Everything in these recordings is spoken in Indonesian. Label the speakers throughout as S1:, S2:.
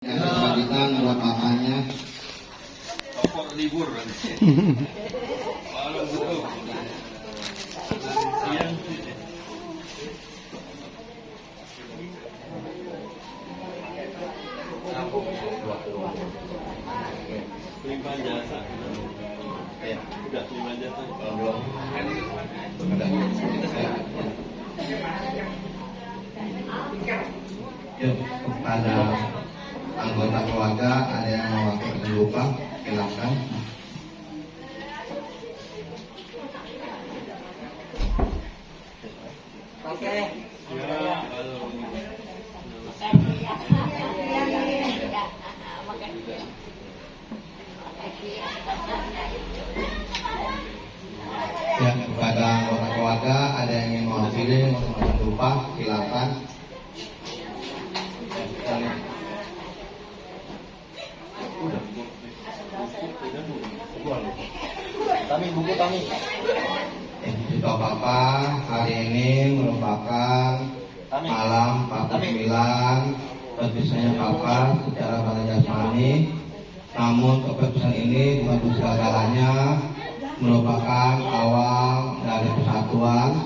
S1: Yang kewajiban merupakannya
S2: Pokok libur malam betul siang limpah jasa
S1: ya,
S2: udah limpah jasa
S1: belum ada yuk kepada anggota keluarga ada yang mewakili lupa silakan.
S3: Oke.
S2: ya halo
S1: Ya, kepada anggota keluarga ada yang ingin mewakili masing-masing lupa silakan.
S2: buku kami
S1: Untuk Bapak, hari ini merupakan malam 49 perpisahannya Bapak secara pada jasmani. Namun keputusan ini bukan segala-galanya, merupakan awal dari persatuan.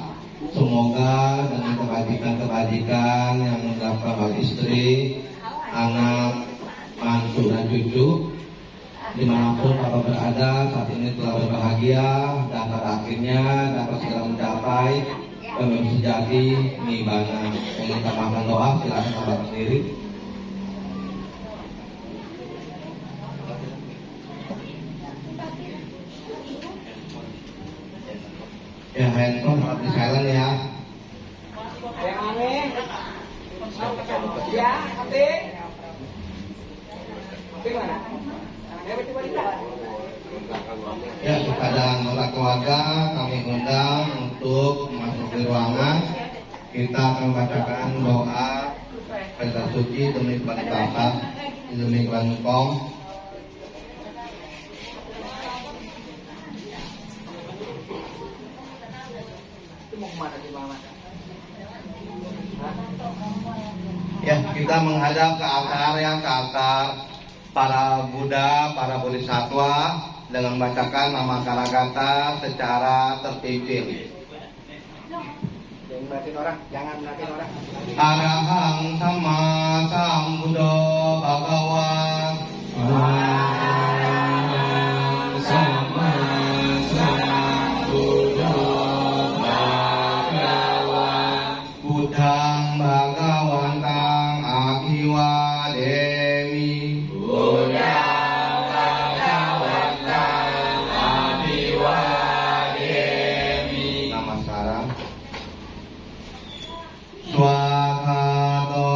S1: Semoga dengan kebajikan-kebajikan yang dilakukan oleh istri, anak, mantu dan cucu, dimanapun Bapak berada saat ini telah berbahagia dan pada akhirnya dapat segera mencapai pemimpin sejati nibana. Ingin tambahkan doa, silakan Bapak sendiri. Ya, handphone harus di silent ya.
S3: Yang aneh. Ya, Api. Api mana? Aneh coba lihat.
S1: Ya, kepada anggota keluarga kami undang untuk masuk ke ruangan. Kita akan membacakan doa perintah suci demi kepada Bapak, demi kepada Engkau.
S3: Itu mau kemana di mana?
S1: Ya, kita menghadap ke altar ya, ke altar para Buddha, para Bodhisattva dengan membacakan nama Karagata secara terpimpin.
S3: Jangan ngeliatin orang, jangan ngeliatin orang.
S1: Arahang sama sambuddho bhagawa. Arahang sama sambuddho bhagawa. Buddhang bhagawantang abhiwademi. Buddhang bhagawantang abhiwademi. Namaskara. Swakato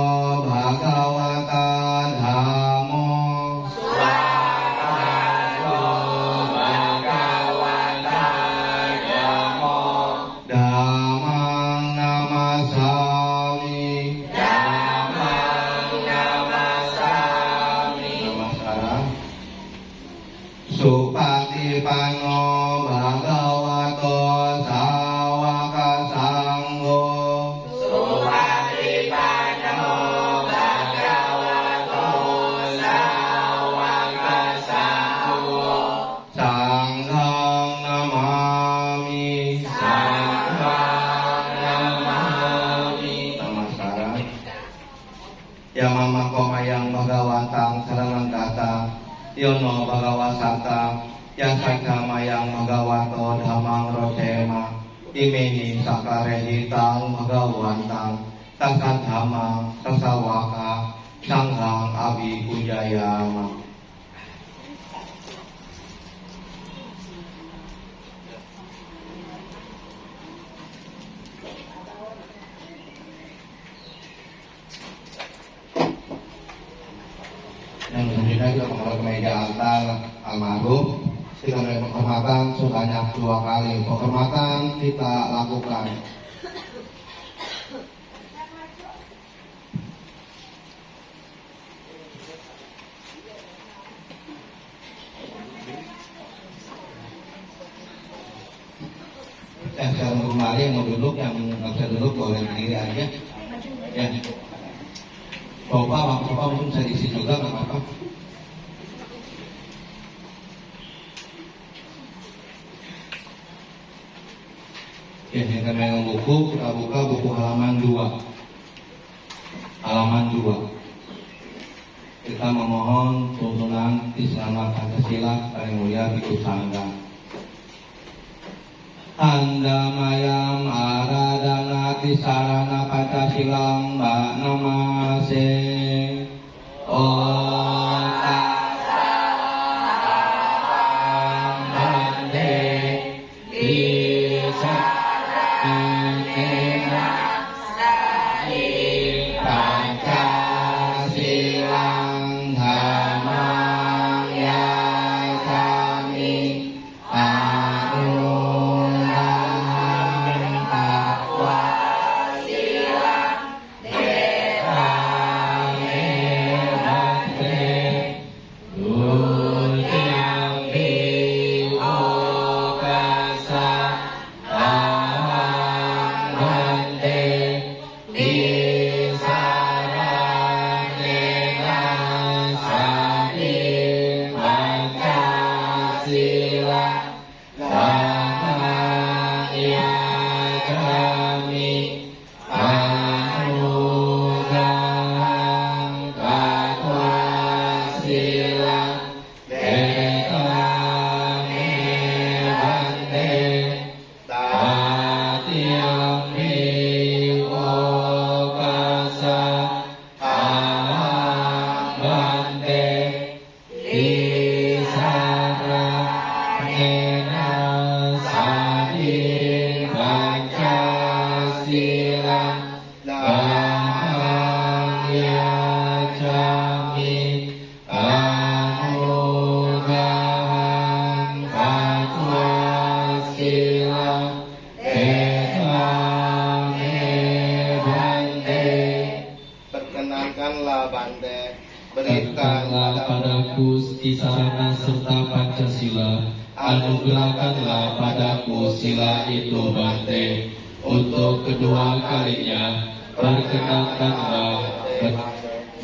S1: bhagavata dhammo. Swakato bhagavata dhammo. Dhammang namasami. Dhammang namasami. Namaskara. Supatipanno bhagavato sawaka sangho. Sanghang namami. Sanghang namami. Namaskara. Yamama komayang bhagawantang saranang kata. Yono bhagawasata. Yasaka mayang bhagavato dhammang rocema. Imeni sakarehitang bhagawantang. Tasat dhamma sasawaka. Sanghang abi pujayama. Yang selanjutnya kita menghadap meja altar almarhum. Kita beri penghormatan sebanyak 2 kali. Penghormatan kita lakukan. Sekarang kembali yang mau duduk, yang nggak bisa duduk boleh berdiri aja. Ya. Bapak mungkin saya isi juga nggak apa-apa. Ya, yang kami yang buku, kita buka buku halaman 2. Halaman 2. Kita memohon tuntunan Tisana Pancasila Paling Mulia Bhikkhu Sangga. Andamayam aradana tisarana Pancasilang mbak namase. Om tassa bhante tisarana Pancasilang dhammayang yacami Perkenankanlah Bante, berikanlah padaku Tisarana serta Pancasila, anugerahkanlah padaku sila itu Bante. Untuk kedua kalinya, perkenankanlah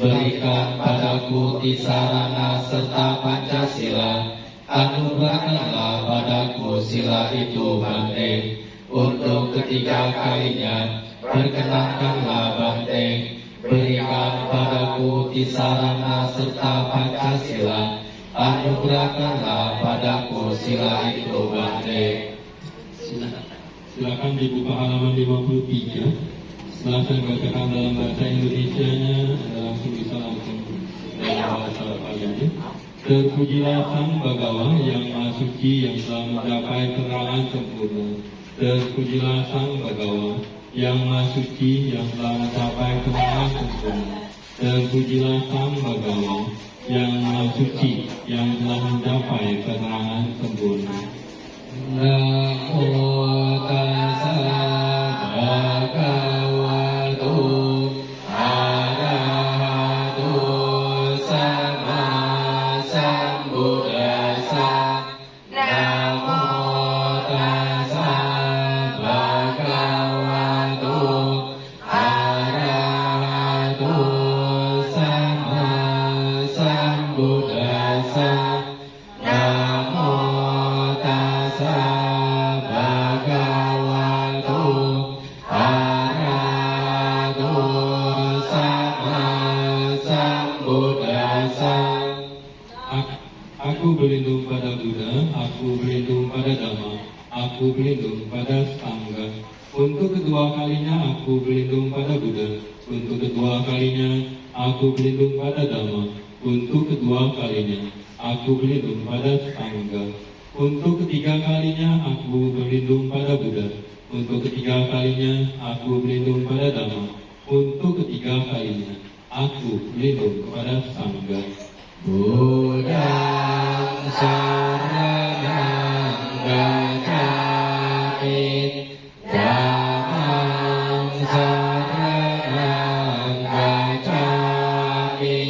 S1: berikan padaku Tisarana serta Pancasila, anugerahkanlah padaku sila itu Bante. Untuk ketiga kalinya, perkenankanlah Bante, berikan padaku Tisarana serta Pancasila, anugerahkanlah padaku sila itu Bante.
S2: Silakan dibuka halaman 53. Setelah saya bacakan dalam bahasa Indonesianya, Anda langsung bisa langsung dalam bahasa Palembang. Terpujilah Sang Bhagawa yang Maha Suci yang telah mencapai keterangan sempurna. Terpujilah Sang Bhagawa yang Maha Suci yang telah mencapai keterangan sempurna. Terpujilah Sang Bhagawa yang Maha Suci yang telah mencapai keterangan sempurna.
S1: Namo tassa bhagavato arahato sama sambuddhassa. Namo tassa bhagavato arahato sama sambuddhassa. Namo tassa bhagavato arahato sama sambuddhassa.
S2: Aku berlindung pada Buddha, aku berlindung pada Dhamma, aku berlindung pada Sangha. Untuk kedua kalinya aku berlindung pada Buddha, untuk kedua kalinya aku berlindung pada Dhamma, untuk kedua kalinya aku berlindung pada Sangha. Untuk ketiga kalinya aku berlindung pada Buddha, untuk ketiga kalinya aku berlindung pada Dhamma, untuk ketiga kalinya aku berlindung pada Sangha.
S1: Buddhang saranang gacchami, Dhammang saranang gacchami,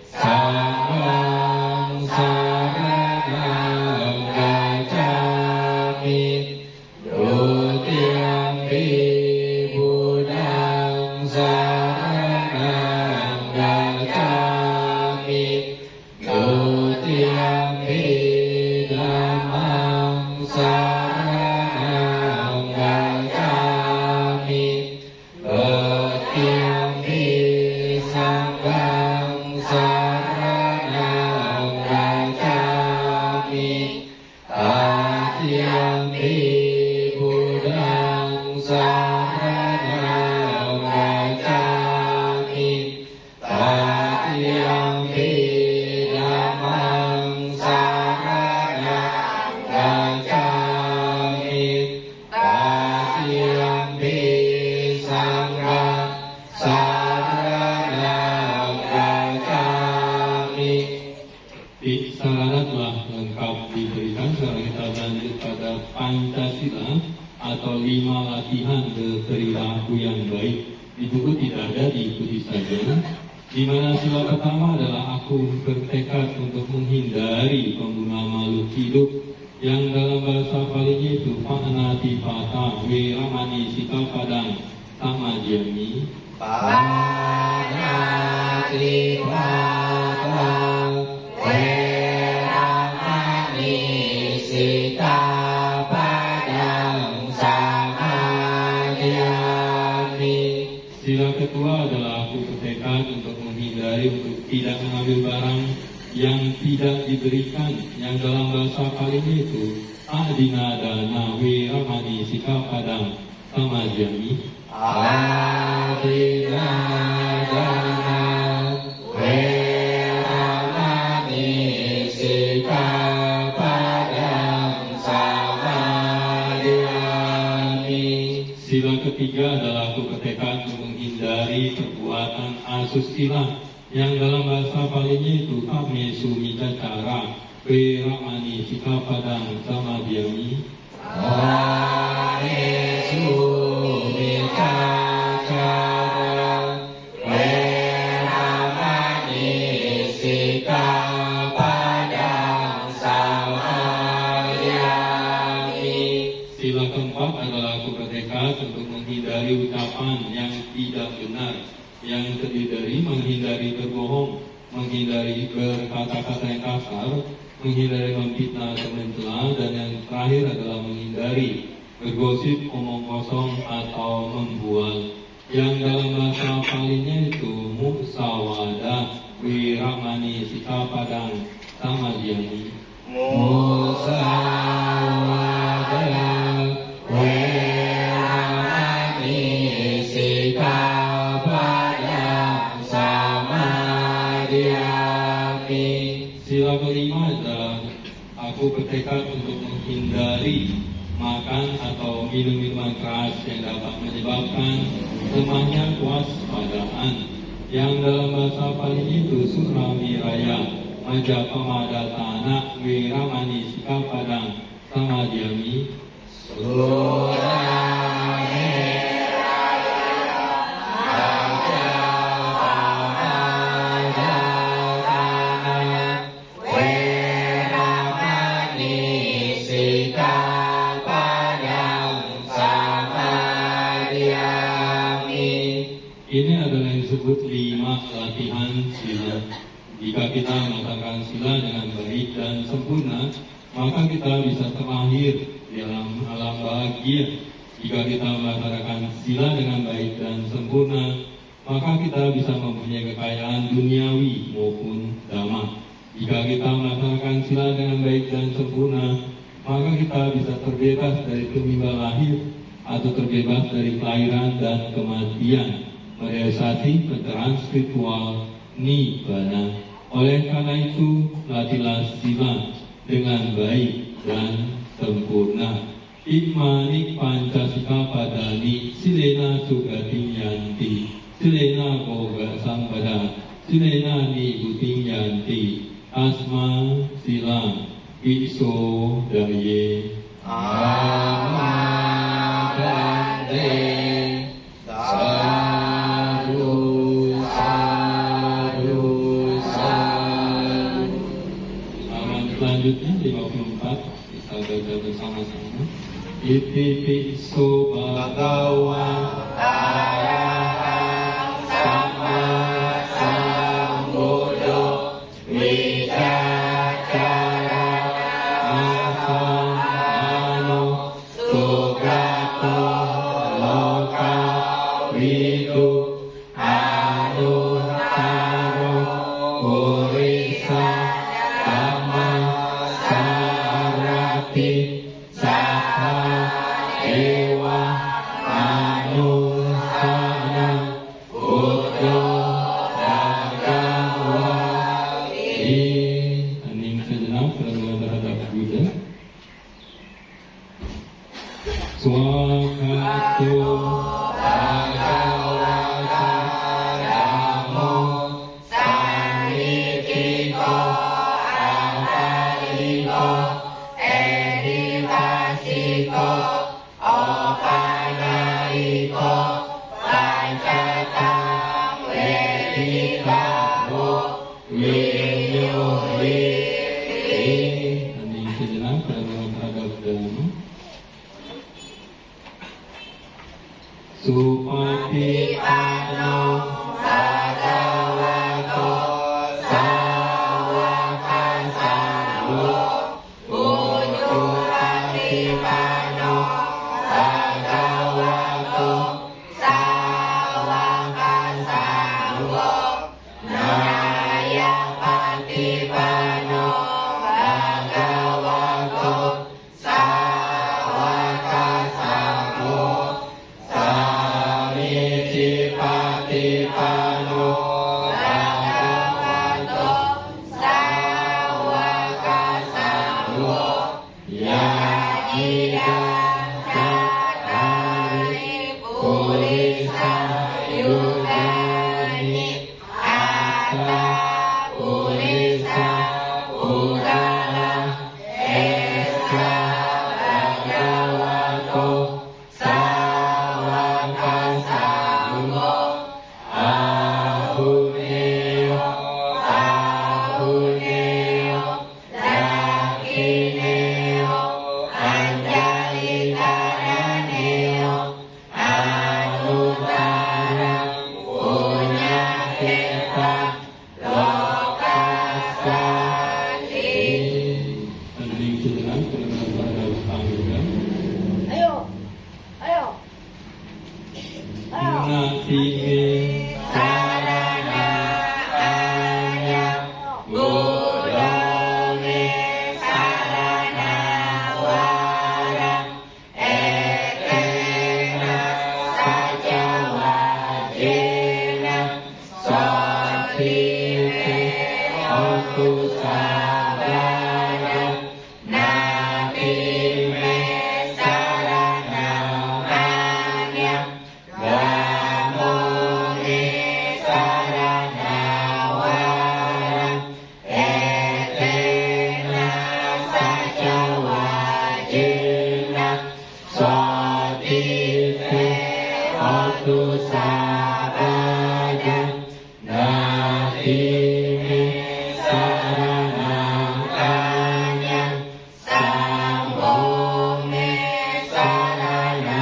S1: Sanghang saranang gacchami. Dutiyampi Buddhang saranang gacchami.
S2: Dutiyampi dhammang saranang gacchami. Dutiyampi sanghang saranang gacchami. Tatiyampi buddhang saranang gacchami. Tatiyampi dhammang saranang gacchami. Tatiyampi sanghang saranang gacchami. Sarana telah lengkap diberikan. Sekarang kita lanjut pada Pancasila atau 5 latihan berperilaku yang baik. Di buku tidak ada, diikuti saja. Di mana sila pertama adalah aku bertekad untuk menghindari pembunuhan makhluk hidup, yang dalam bahasa Palinya itu panatipata, weramani, sikapadang, samajami.
S4: Panatipata, weramani, sikapadang, samajami.
S2: Sila kedua adalah aku bertekad untuk menghindari untuk tidak mengambil barang yang tidak diberikan, yang dalam bahasa Palinya itu adinadana, weramani, sikapadang, samajami.
S4: Adinadana, weramani, sikapadang, samajami.
S2: Sila ketiga adalah aku bertekad untuk menghindari perbuatan asusila, yang dalam bahasa Palinya itu kamesu micacara, weramani, sikapadang, samajami.
S4: Kamesu micacara, weramani, sikapadang, samajami.
S2: Sila keempat adalah aku bertekad untuk menghindari ucapan yang tidak benar, yang terdiri dari menghindari berbohong, menghindari berkata-kata yang kasar, menghindari memfitnah atau mencela, dan yang terakhir adalah menghindari bergosip, omong kosong atau membual, yang dalam bahasa Palinya itu musawada, weramani, sikapadang, samajami.
S4: Musawada, weramani, sikapadang, samajami.
S2: Sila kelima adalah aku bertekad untuk menghindari makan atau minum minuman keras yang dapat menyebabkan lemahnya kewaspadaan, yang dalam bahasa Palinya itu suramiraya, majapamadhatana, weramani, sikapadang, samajami. Ini adalah yang disebut 5 latihan sila. Jika kita melaksanakan sila dengan baik dan sempurna, maka kita bisa terlahir di dalam alam bahagia. Jika kita melaksanakan sila dengan baik dan sempurna, maka kita bisa mempunyai kekayaan duniawi maupun dhamma. Jika kita melaksanakan sila dengan baik dan sempurna, maka kita bisa terbebas dari tumimbal lahir atau terbebas dari kelahiran dan kematian, merealisasi pencerahan spiritual nibbana. Oleh karena itu, latihlah sila dengan baik dan sempurna. Imani pancasila padani, silena sugating yanti, silena boga sampada, silena nibuting yanti, asma sila, iso daye.
S4: Amabande, sadu, sadu, sadu.
S2: Halaman selanjutnya 54, kita baca bersama-sama. Iti piso bhagawan
S4: Arahang sama sambuddho,
S2: Hening sejenak pertemuan terhadap Buddha. Swakato bhagavata namo sannittiko apaliko ehipasiko opanaiko pancatang wedikamu winyuri. Hening sejenak pertemuan terhadap Dhamma. Supatipano bhagavato sawaka sangho. Supatipano bhagavato sawaka sangho. Nayapatipano bhagavato sawaka sangho. Samitipatipano bhagavato sawaka sangho. Yajidang cattari purisa yudhani atta purisa purana esa bhagavato sawaka sangho. Ahuneo ahuneo dakineo anjalitaraneo anutarang punyaketa lokasati. Hening sejenak pertemuan terhadap Buddha.
S5: Ayo, ayo, ayo.
S2: Natime sarana anyam Buddhame sarana waram ekena saja wajena sotite otu sabana natime sarana anyam Gamone sarana waram ekena saja wajena sotite otu sabana natime sarana anyam sambome sarana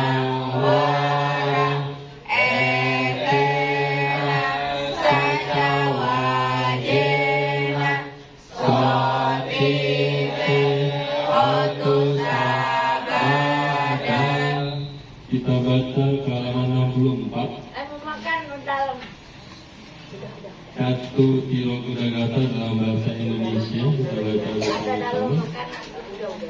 S2: waram ekena saja wajena sotite otu sabana. Kita baca ke halaman 64.
S5: Mau makan di dalam.
S2: Satu Tilo Kudagata dalam bahasa Indonesia. Kita baca
S5: Ada dalam
S2: bersama-sama.
S5: makanan. Udah.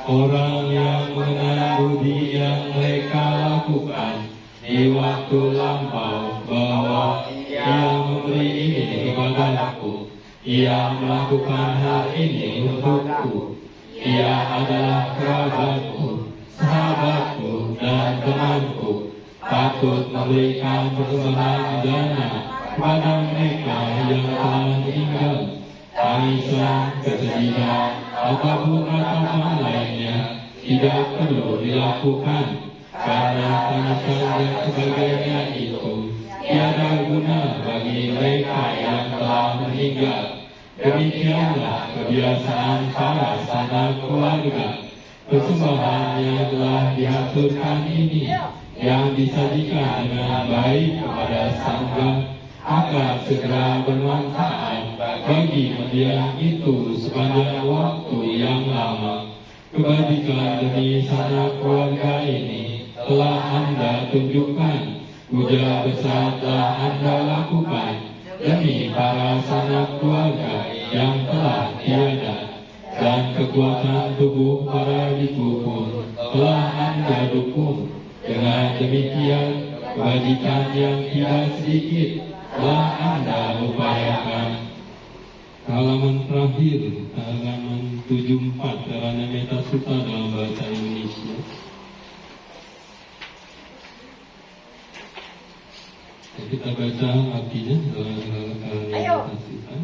S2: Orang yang mengenal budi yang mereka lakukan di waktu lampau bahwa ia memberi ini kepadaku, ia melakukan hal ini untukku, ia adalah kerabatku, sahabatku dan temanku, patut memberikan persembahan dana kepada mereka yang telah meninggal. Tangisan, kesedihan, ataupun ratapan lainnya tidak perlu dilakukan, karena tangisan dan sebagainya itu tiada guna bagi mereka yang telah meninggal. Demikianlah kebiasaan para sanak keluarga. Persembahan yang telah diaturkan ini yang disajikan dengan baik kepada sangga akan segera bermanfaat bagi mendiang itu sepanjang waktu yang lama. Kebajikan demi sanak keluarga ini telah Anda tunjukkan, puja besar telah Anda lakukan demi para sanak keluarga yang telah tiada, dan kekuatan tubuh para biku pun telah Anda dukung. Dengan demikian, kebajikan yang tidak sedikit telah Anda upayakan. Halaman terakhir, halaman 74, Sarana Metasuta dalam bahasa Indonesia. Kita baca artinya dalam Sarana Metasuta.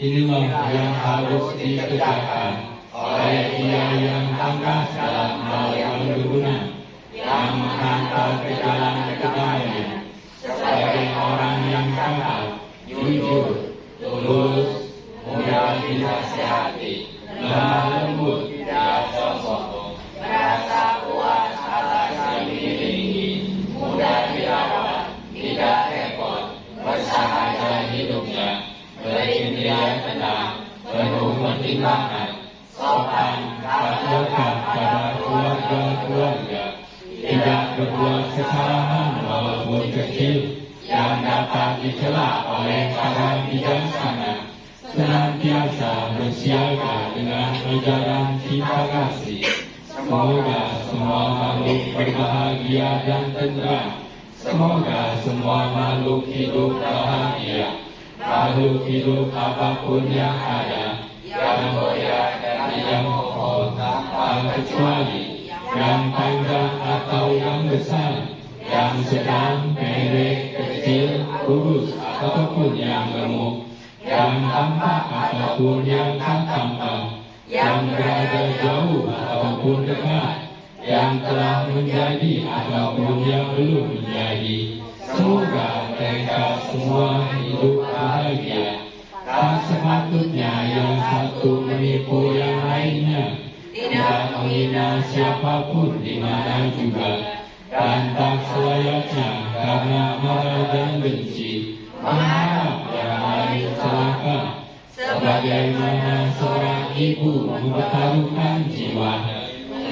S2: Inilah yang harus dikerjakan oleh dia yang tangkas dalam hal yang berguna, yang menghantar ke jalan kedamaian, sebagai orang yang cakap, jujur, tulus, mudah dinasihati, lemah lembut, tidak sombong, merasa puas atas yang dimiliki, mudah dirawat, tidak repot, bersahaja hidupnya, berindria tenang, penuh pertimbangan, sopan, tak lekat pada keluarga-keluarga, tidak berbuat kesalahan walaupun kecil yang dapat dicela oleh para bijaksana, senantiasa bersiaga dengan ajaran cinta kasih. Semoga semua makhluk berbahagia dan tenteram. Semoga semua makhluk hidup bahagia. Makhluk hidup apapun yang ada, yang goyah dan yang kokoh tanpa kecuali, yang panjang atau yang besar, yang sedang, pendek, kecil, kurus ataupun yang gemuk, yang tampak ataupun yang tak tampak, yang berada jauh ataupun dekat, yang telah menjadi ataupun yang belum menjadi. Semoga mereka semua hidup bahagia. Tak sepatutnya yang satu menipu yang lainnya, tidak menghina siapapun di mana juga, dan tak selayaknya karena marah dan benci mengharap yang lain celaka. Sebagaimana seorang ibu mempertaruhkan jiwanya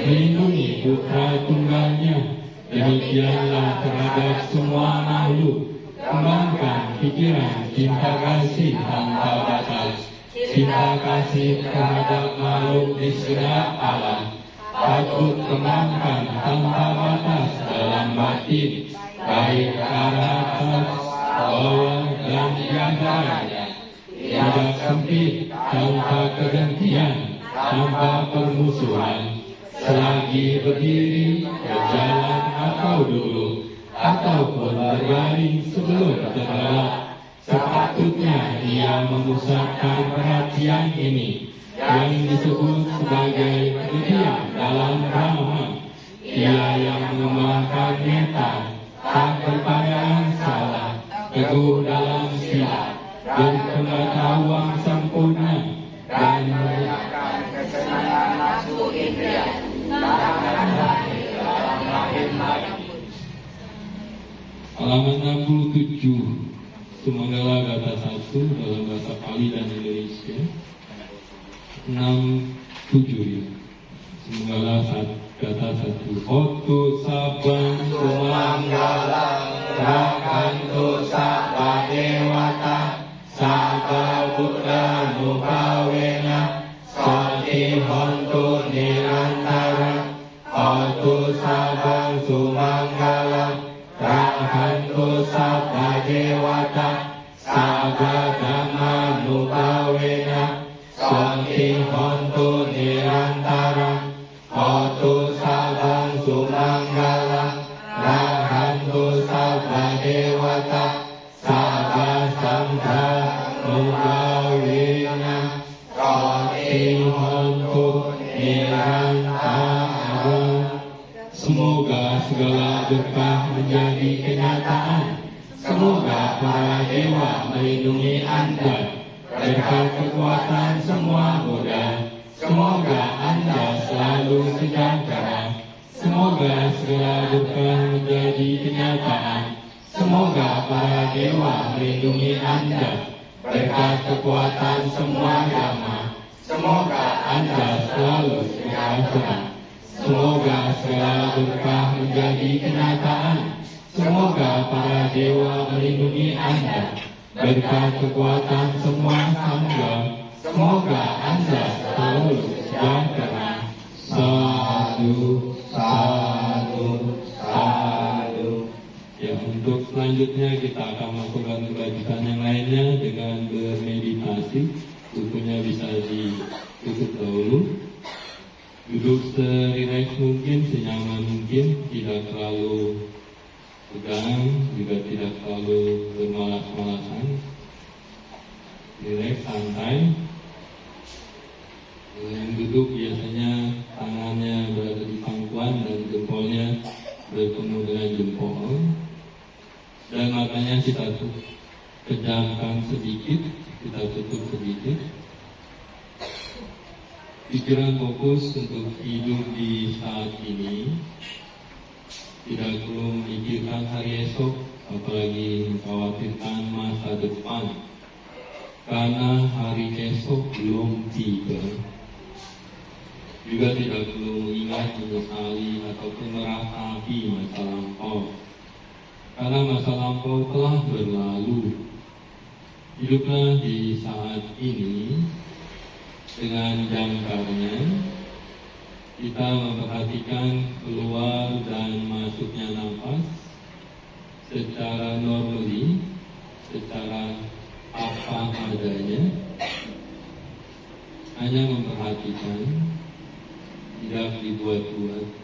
S2: melindungi putra tunggalnya, demikianlah terhadap semua makhluk. Kembangkan pikiran cinta kasih tanpa batas, cinta kasih terhadap makhluk di segala alam. Patut kembangkan tanpa batas dalam batin, baik ke arah atas, bawah, dan di antaranya. Tidak sempit, tanpa kegantian, tanpa permusuhan. Selagi berdiri, berjalan atau duduk, ataupun berbaring sebelum terlelap, sepatutnya ia memusatkan perhatian ini yang disebut sebagai berdiam dalam Brahma. Ia yang mengembangkan meta, tak berpandangan salah, teguh dalam sila, berpengetahuan sempurna, dan menyatakan kesenangan nafsu indria, tangan lahir dalam rahim batin. Halaman 67, Sumanggala kata 1 dalam bahasa Pali dan Indonesia. 67 ya. Sumanggala kata 1. Otu sabang sumanggala rakantu sabba dewata sabba buddha nupawena sati hontu nirantara. Otu sabang sumanggala rakantu sabba dewata sabba dhamma nupawena sati hontu nirantara. Otu sabang sumanggala rakantu sabba dewata sabba sangha nupawena sati hontu nirantara. Semoga segala berkah menjadi kenyataan. Semoga para dewa melindungi Anda, berkat kekuatan semua Buddha. Semoga Anda selalu sejahtera. Semoga segala berkah menjadi kenyataan. Semoga para dewa melindungi Anda, berkat kekuatan semua agama. Semoga Anda selalu sejahtera. Semoga segala berkah menjadi kenyataan. Semoga para dewa melindungi Anda, berkat kekuatan semua sangga. Semoga Anda selalu sejahtera. Sadu, sadu, sadu. Ya, untuk selanjutnya kita akan melakukan kelanjutan yang lainnya dengan bermeditasi. bukunya bisa ditutup dahulu. Duduk serileks mungkin, senyaman mungkin, tidak terlalu tegang, juga tidak terlalu bermalas-malasan. Rileks, santai. Yang duduk biasanya tangannya berada di pangkuan dan jempolnya bertemu dengan jempol. Dan matanya kita pejamkan sedikit, kita tutup sedikit. Pikiran fokus untuk hidup di saat ini. Tidak perlu memikirkan hari esok, apalagi mengkhawatirkan masa depan. Karena hari esok belum tiba. Juga tidak perlu mengingat, menyesali, ataupun meratapi masa lampau. Karena masa lampau telah berlalu. Hiduplah di saat ini dengan jangkarnya. Kita memperhatikan keluar dan masuknya nafas secara normally, secara apa adanya. Hanya memperhatikan, tidak dibuat-buat.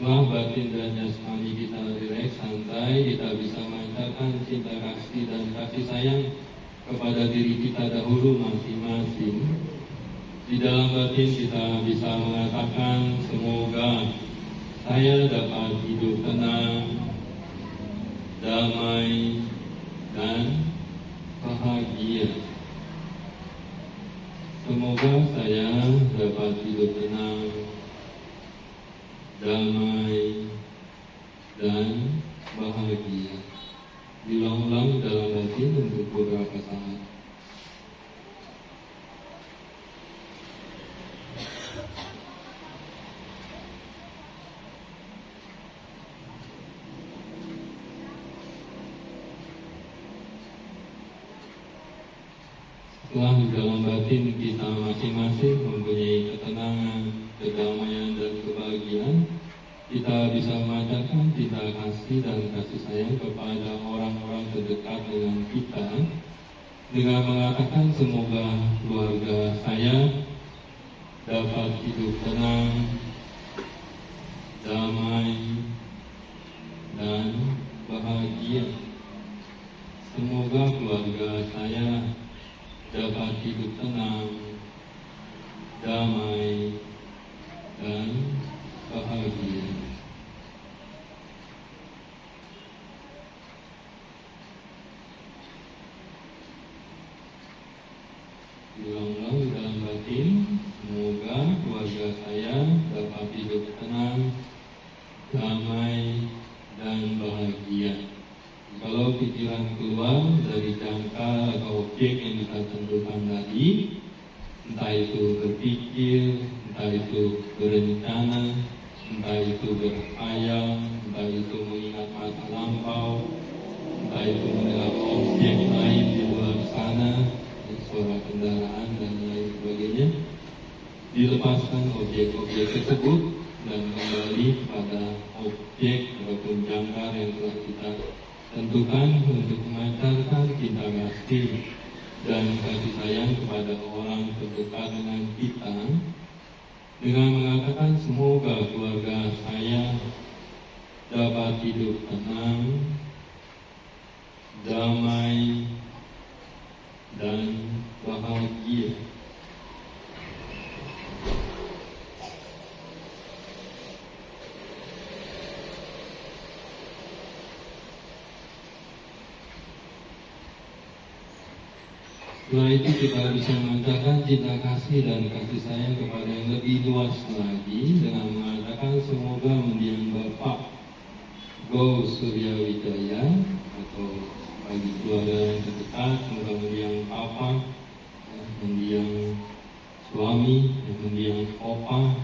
S2: Setelah batin dan jasmani kita rileks, santai, kita bisa memancarkan cinta kasih dan kasih sayang kepada diri kita dahulu masing-masing. Di dalam batin kita bisa mengatakan, semoga saya dapat hidup tenang, damai, dan bahagia. Semoga saya dapat hidup tenang, damai, dan bahagia. Diulang-ulang dalam batin untuk beberapa saat. Setelah di dalam batin kita masing-masing mempunyai ketenangan, kedamaian, dan kebahagiaan, kita bisa memancarkan cinta kasih dan kasih sayang kepada orang-orang terdekat dengan kita dengan mengatakan, semoga keluarga saya dapat hidup tenang, damai, dan bahagia. Semoga keluarga saya dapat hidup tenang, damai, dan bahagia. Diulang-ulang dalam batin, semoga keluarga saya dapat hidup tenang, damai, dan bahagia. Kalau pikiran keluar dari jangka atau objek yang kita tentukan tadi, entah itu berpikir, entah itu berencana, entah itu berkhayal, entah itu mengingat masa lampau, entah itu melihat objek lain di luar sana, suara kendaraan dan lain sebagainya, dilepaskan objek-objek tersebut dan kembali pada objek ataupun jangkar yang telah kita tentukan untuk memancarkan cinta kasih dan kasih sayang kepada orang terdekat dengan kita dengan mengatakan, semoga keluarga saya dapat hidup tenang, damai, dan bahagia. Setelah itu kita bisa memancarkan cinta kasih dan kasih sayang kepada yang lebih luas lagi dengan mengatakan, semoga mendiang Bapak Go Surya Wijaya atau bagi keluarga yang terdekat, semoga mendiang Papa, mendiang suami, mendiang Opa.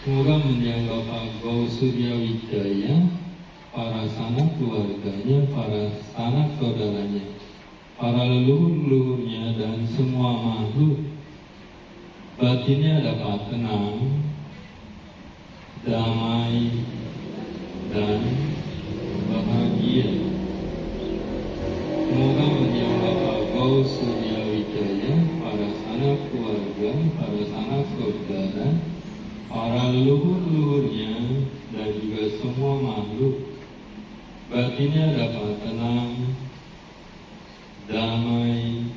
S2: Semoga mendiang Bapak Go Surya Wijaya para sanak keluarganya, para sanak saudaranya, para leluhur-leluhurnya, dan semua makhluk. Batinnya dapat tenang, damai, dan bahagia. Semoga mendiang Bapak Gau Surya Wijaya, para sanak keluarga, para sanak saudara, para leluhur-leluhurnya, dan juga semua makhluk, batinnya dapat tenang, damai,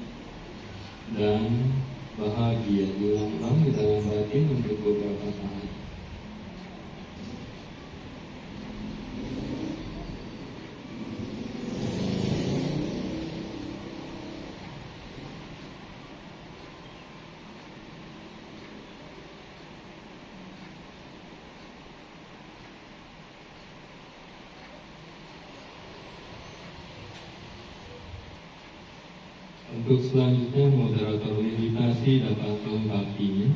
S2: dan bahagia. Diulang-ulang di dalam batin untuk beberapa kali. Untuk selanjutnya, moderator meditasi dapat melengkapinya.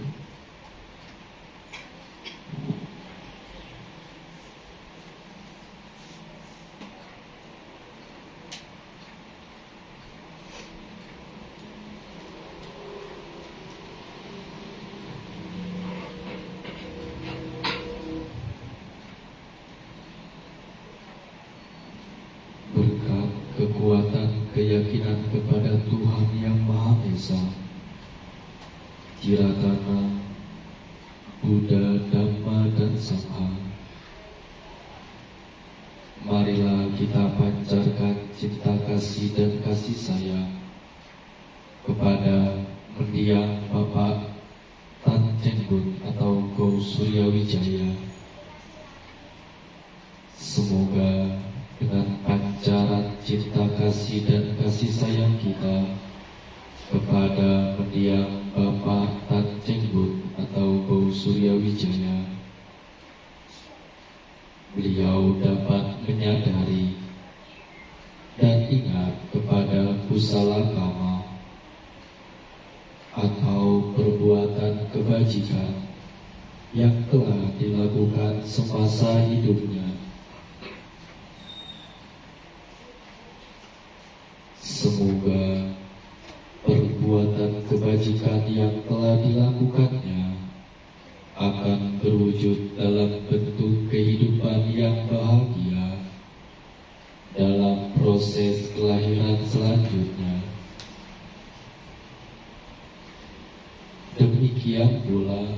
S6: Berkat kekuatan keyakinan kepada Tuhan Yang Maha Esa, Tiratana, Buddha, Dhamma, dan Sangha, marilah kita pancarkan cinta kasih dan kasih sayang kepada mendiang Bapak Tan Cheng Bun atau Gau Surya Wijaya. Semoga dengan pancaran cinta kasih dan kasih sayang kita kepada mendiang Bapak Tan Cheng Bun atau Gau Surya Wijaya, beliau dapat menyadari dan ingat kepada kusala kama atau perbuatan kebajikan yang telah dilakukan semasa hidupnya. Semoga perbuatan kebajikan yang telah dilakukannya akan berwujud dalam bentuk kehidupan yang bahagia dalam proses kelahiran selanjutnya. Demikian pula,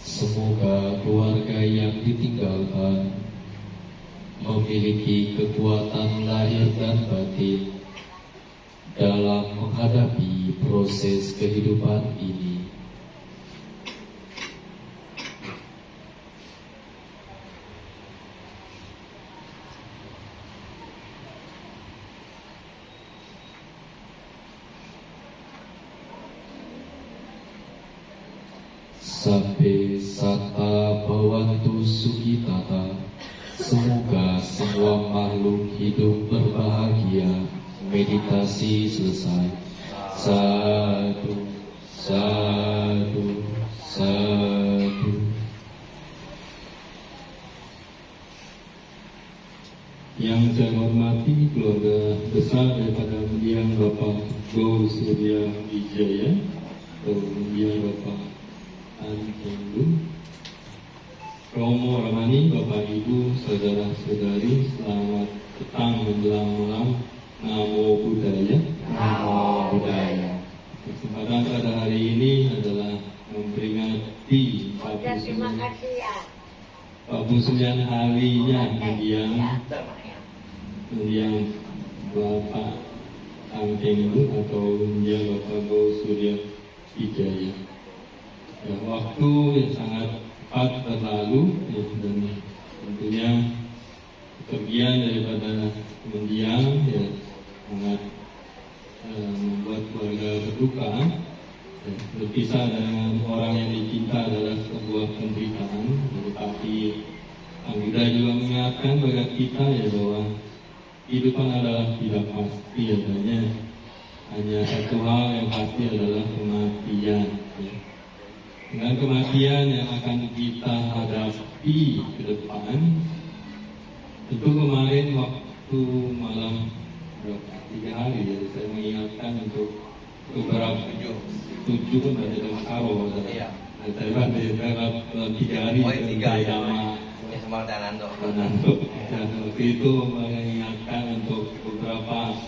S6: semoga keluarga yang ditinggalkan memiliki kekuatan lahir dan batin dalam menghadapi proses kehidupan ini. Sampai sata bhavantu sukhitata. Semoga semua makhluk hidup berbahagia. Meditasi selesai. Sadu, sadu, sadu.
S2: Yang saya hormati keluarga besar daripada mendiang Bapak Gau Surya Wijaya atau mendiang Bapak Tan Cheng Bun, Romo Ramani, Bapak Ibu, Saudara-saudari, selamat petang menjelang malam. Namo Buddhaya.
S4: Namo Buddhaya.
S2: Kesempatan pada hari ini adalah memperingati
S5: Dan terima kasih ya.
S2: 49 harinya mendiang Bapak Tan Cheng Bun atau mendiang Bapak Gau Surya Wijaya. Ya, waktu yang sangat cepat berlalu ya, dan tentunya kepergian daripada mendiang ya sangat membuat keluarga berduka. Ya, berpisah dengan orang yang dicinta adalah sebuah penderitaan, tetapi Sang Buddha juga mengingatkan kepada kita ya bahwa kehidupan adalah tidak pasti adanya, hanya satu hal yang pasti adalah kematian. Ya. Dengan kematian yang akan kita hadapi ke depan, Tentu kemarin waktu malam 3 hari ya, saya mengingatkan untuk beberapa 7 kan ada dalam karo.
S1: Iya.
S2: Nah, saya dalam 3 hari
S1: Oh, 3 hari.
S2: sama
S1: Ya, sama Danando.
S2: dan waktu itu mengingatkan untuk beberapa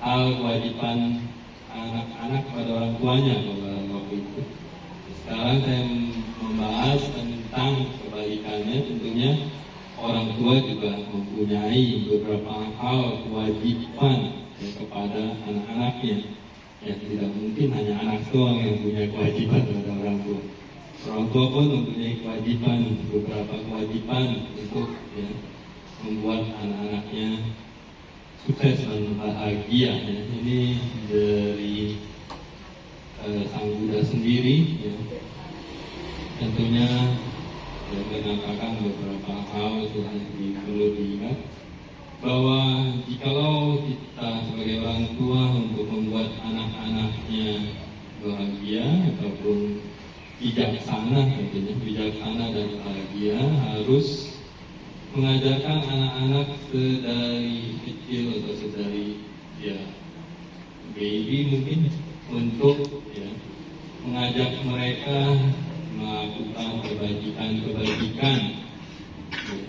S2: hal kewajiban anak-anak pada orang tuanya pada waktu itu. Sekarang saya membahas tentang kebalikannya, tentunya orang tua juga mempunyai beberapa hal kewajiban ya, kepada anak-anaknya. Ya, tidak mungkin hanya anak doang yang punya kewajiban pada orang tua. Orang tua pun mempunyai kewajiban, beberapa kewajiban untuk ya, membuat anak-anaknya sukses dan bahagia. Ya. Ini dari Sang Buddha sendiri, ya. Tentunya ya, mengatakan beberapa hal yang perlu diingat, bahwa jikalau kita sebagai orang tua untuk membuat anak-anaknya bahagia ataupun bijaksana, tentunya bijaksana dan bahagia, harus mengajarkan anak-anak sedari kecil atau sedari ya baby mungkin untuk ya, mengajak mereka melakukan kebajikan-kebajikan. Ya.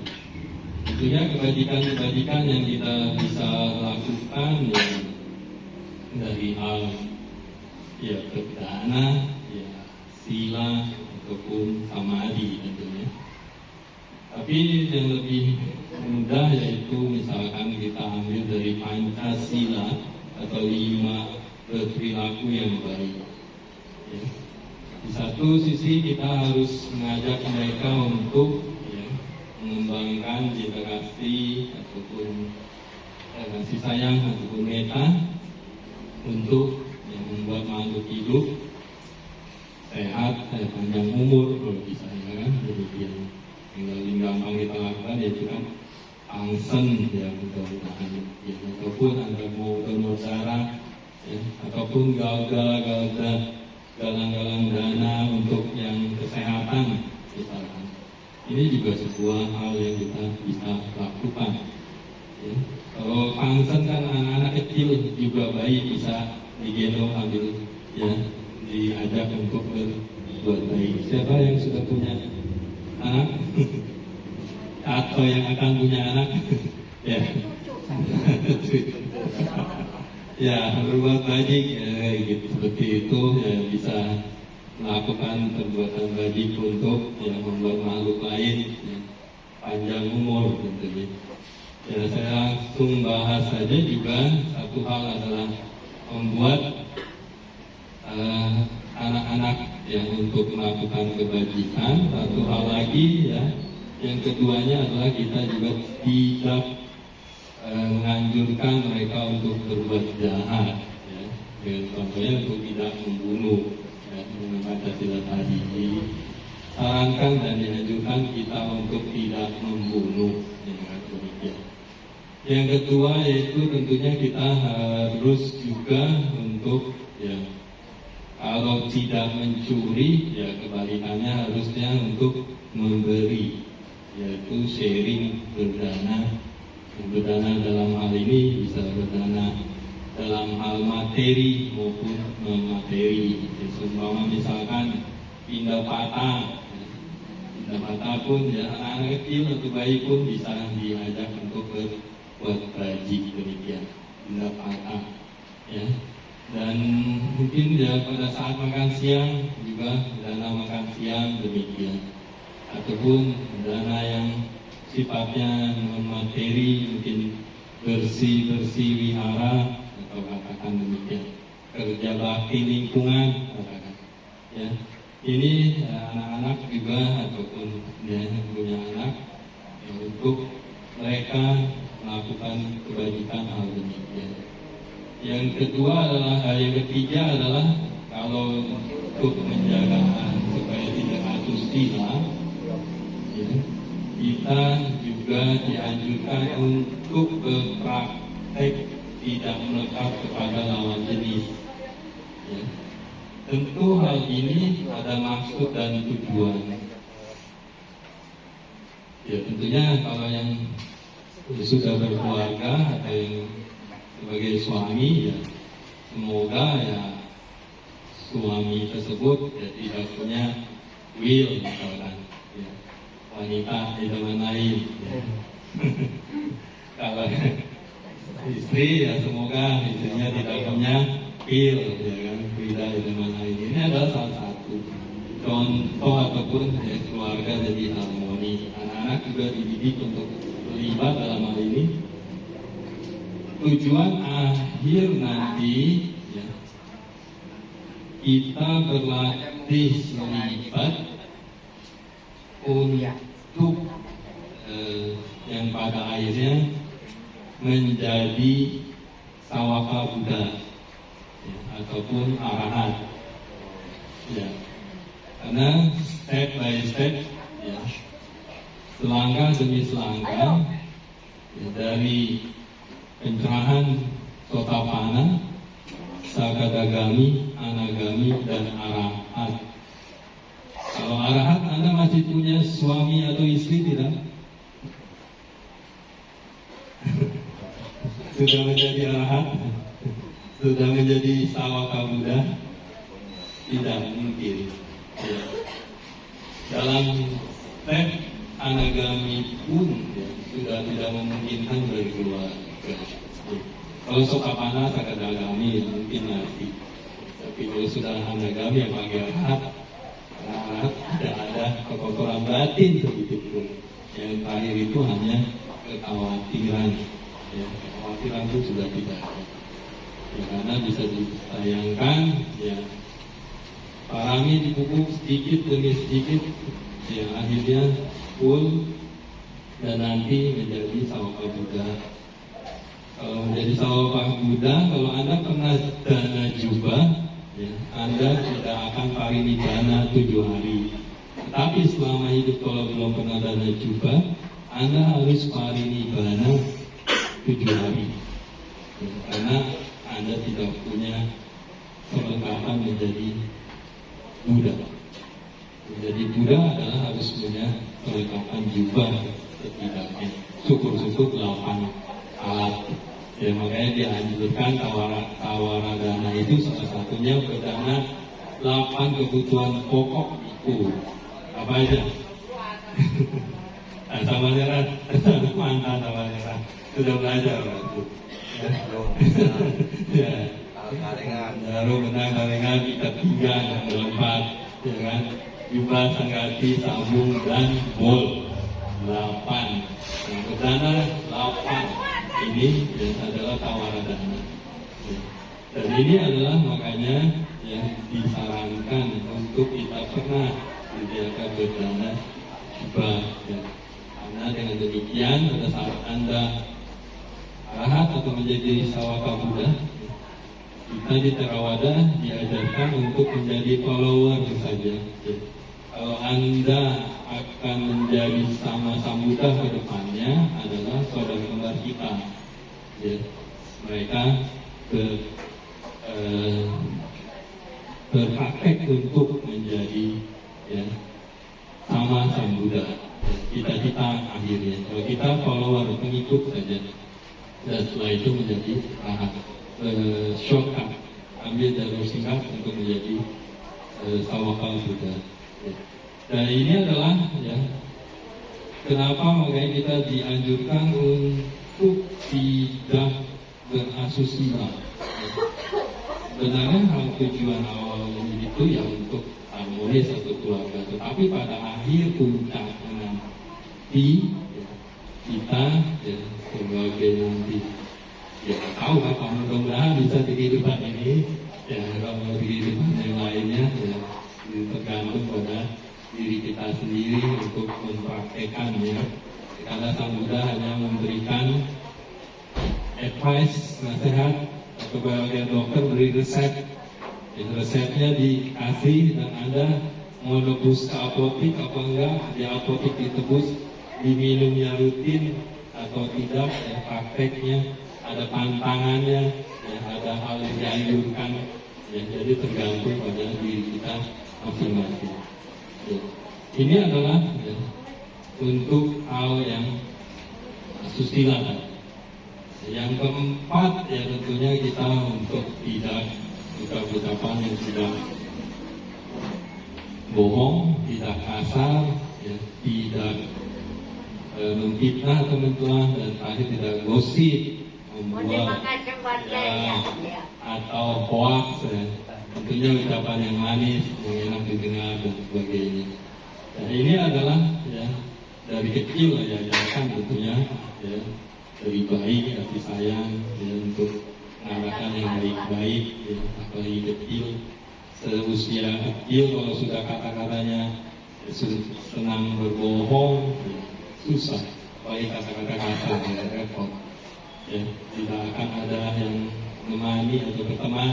S2: Tentunya kebajikan-kebajikan yang kita bisa lakukan ya, dari hal ya perdana, ya sila ataupun samadhi tentunya. Tapi yang lebih mudah yaitu misalkan kita ambil dari Pancasila atau 5 perilaku yang baik. Ya. Di satu sisi kita harus mengajak mereka untuk ya, mengembangkan cinta kasih ataupun kasih sayang ataupun meta untuk ya, membuat makhluk hidup sehat, panjang umur kalau bisa ya kan. Jadi yang paling gampang kita lakukan yaitu kan angsen ya mudah-mudahan ya, ataupun Anda mau donor darah ya, ataupun galang-galang dana untuk yang kesehatan misalkan. Ini juga sebuah hal yang kita bisa lakukan ya. Kalau angsen kan anak-anak kecil juga baik, bisa digendong ambil ya, diajak untuk berbuat baik. Siapa yang sudah punya anak atau yang akan punya anak ya ya berbuat baik ya, gitu seperti itu ya, bisa melakukan perbuatan baik untuk ya, membuat makhluk lain ya, panjang umur tentunya. Ya saya langsung bahas saja juga satu hal adalah membuat anak-anak yang untuk melakukan kebajikan. Satu hal lagi ya, yang keduanya adalah kita juga tidak menganjurkan mereka untuk berbuat jahat ya. Contohnya untuk tidak membunuh ya, dengan Pancasila tadi disarankan dan dianjurkan kita untuk tidak membunuh ya, demikian. Yang kedua yaitu tentunya kita harus juga untuk ya, kalau tidak mencuri, ya kebalikannya harusnya untuk memberi, yaitu sharing berdana. Berdana dalam hal ini bisa berdana dalam hal materi maupun non materi. Seumpama misalkan pindah patah pun ya anak kecil atau bayi pun bisa diajak untuk berbuat bajik demikian, pindah patah ya. Dan mungkin ya pada saat makan siang juga dana makan siang demikian, ataupun dana yang sifatnya non materi mungkin bersih wihara atau katakan demikian, kerja bakti lingkungan katakan ya. Ini anak-anak juga ataupun ya, yang punya anak ya, untuk mereka melakukan kebajikan hal demikian. Yang kedua adalah yang ketiga adalah kalau untuk menjaga supaya tidak asusila ya, kita juga dianjurkan untuk berpraktek tidak melekat kepada lawan jenis ya. Tentu hal ini ada maksud dan tujuan ya. Tentunya kalau yang sudah berkeluarga atau yang sebagai suami ya, semoga ya suami tersebut ya tidak punya will misalkan ya, wanita idaman lain ya. Kalau istri ya semoga istrinya tidak punya will ya kan, tidak idaman lain. Ini adalah salah satu contoh ataupun ya, keluarga jadi harmoni. Anak-anak juga dididik untuk terlibat dalam hal ini. Tujuan akhir nanti ya, kita berlatih terlibat untuk yang pada akhirnya menjadi sawaka Buddha ya, ataupun arahat ya. Karena step by step ya, selangkah demi selangkah ya, dari pencerahan Sotapanna, Sakadagami, Anagami, dan Arahat. Kalau Arahat Anda masih punya suami atau istri tidak? Sudah menjadi Arahat? Sudah menjadi Sawaka Buddha? Tidak mungkin ya. Dalam step Anagami pun ya, sudah tidak memungkinkan berkeluarga. Kalau Sotapanna, Sakadagami mungkin nanti. Tapi kalau sudah Anagami yang pakai Arahat tidak ada kekotoran batin sedikit pun. Yang terakhir itu hanya kekhawatiran. Ya, kekhawatiran itu sudah tidak ada. Ya, karena bisa ditayangkan ya, parami dipupuk sedikit demi sedikit ya, akhirnya full dan nanti menjadi Sawaka Buddha. Kalau menjadi Sawaka Buddha, kalau Anda pernah dana jubah ya, Anda tidak akan parinibbana 7 hari. Tetapi selama hidup kalau belum pernah dana jubah, Anda harus parinibbana 7 hari ya, karena Anda tidak punya perlengkapan menjadi Buddha. Menjadi Buddha adalah harus punya perlengkapan jubah setidaknya. Syukur-syukur 8 alat. Ya makanya dianjurkan tawaradana itu salah satunya berdana 8 kebutuhan pokok itu. Apa aja? Nah, sama merah, mantan sama merah. Sudah belajar waktu. Ya. Baru menang kalengan kita 3 dan 4, ya kan? Jubah, sanggati, sambung dan bol 8. Nah, berdana 8. Ini adalah tawaradana. Dan ini adalah makanya yang disarankan untuk kita pernah sediakan berdana jubah. Ya. Karena dengan demikian pada saat Anda arahat atau menjadi Sawaka Buddha, kita di Theravada diajarkan untuk menjadi follower saja. Ya. Kalau Anda akan menjadi sama Sambuddha ke depannya adalah saudara kembar kita. Ya. Mereka berpraktek untuk menjadi ya, sama Sambuddha. Cita-cita akhirnya. Kalau kita follower, pengikut saja. Dan setelah itu menjadi shortcut. Ambil jalur singkat untuk menjadi Sawaka Buddha. Dan ini adalah ya, kenapa makanya kita dianjurkan untuk tidak berasusila. Sebenarnya hal tujuan awal itu ya untuk harmonis satu keluarga, tetapi pada akhir puncaknya nanti ya, kita ya, sebagai nanti ya tahu apa mudah-mudahan bisa di kehidupan ini ya, kalau di kehidupan yang lainnya ya, tergantung pada diri kita sendiri untuk mempraktekannya. Karena Sang Buddha hanya memberikan advice, nasihat, atau sebagai dokter beri resep. Resepnya dikasih dan Anda mau nebus ke apotik apa enggak, di apotik ditebus, diminumnya rutin atau tidak, ya, prakteknya ada pantangannya, ya, ada hal yang dianjurkan, ya, jadi tergantung pada diri kita masing-masing. Ya. Ini adalah ya, untuk hal yang asusila. Yang keempat ya tentunya kita untuk tidak ucapan yang tidak bohong, tidak kasar, ya, tidak memfitnah teman-teman, dan terakhir tidak gosip, membuat ya, atau hoax, ya. Tentunya ucapan yang manis, yang enak didengar dan sebagainya. Nah, ini adalah ya dari kecil ya diajarkan tentunya ya, dari baik kasih sayang ya, untuk mengadakan yang baik-baik ya, apalagi kecil, seusia kecil kalau sudah kata-katanya ya, senang berbohong ya, susah, apalagi kata-kata kasar ya, repot ya, tidak akan ada yang menemani atau berteman,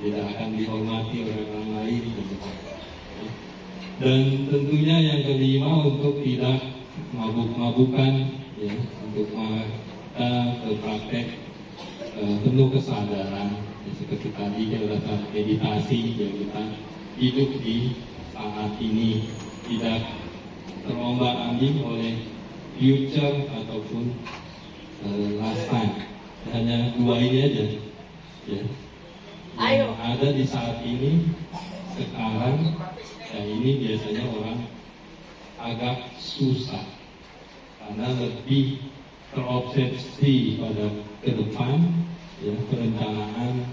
S2: tidak akan dihormati oleh orang lain gitu. Dan tentunya yang kelima untuk tidak mabuk-mabukan ya, untuk kita berpraktek penuh kesadaran ya, seperti tadi kita saat meditasi ya, kita hidup di saat ini, tidak terombang-ambing oleh future ataupun last time. Hanya dua ini aja ya, yang ada di saat ini sekarang. Ya, ini biasanya orang agak susah karena lebih terobsesi pada ke depan ya, perencanaan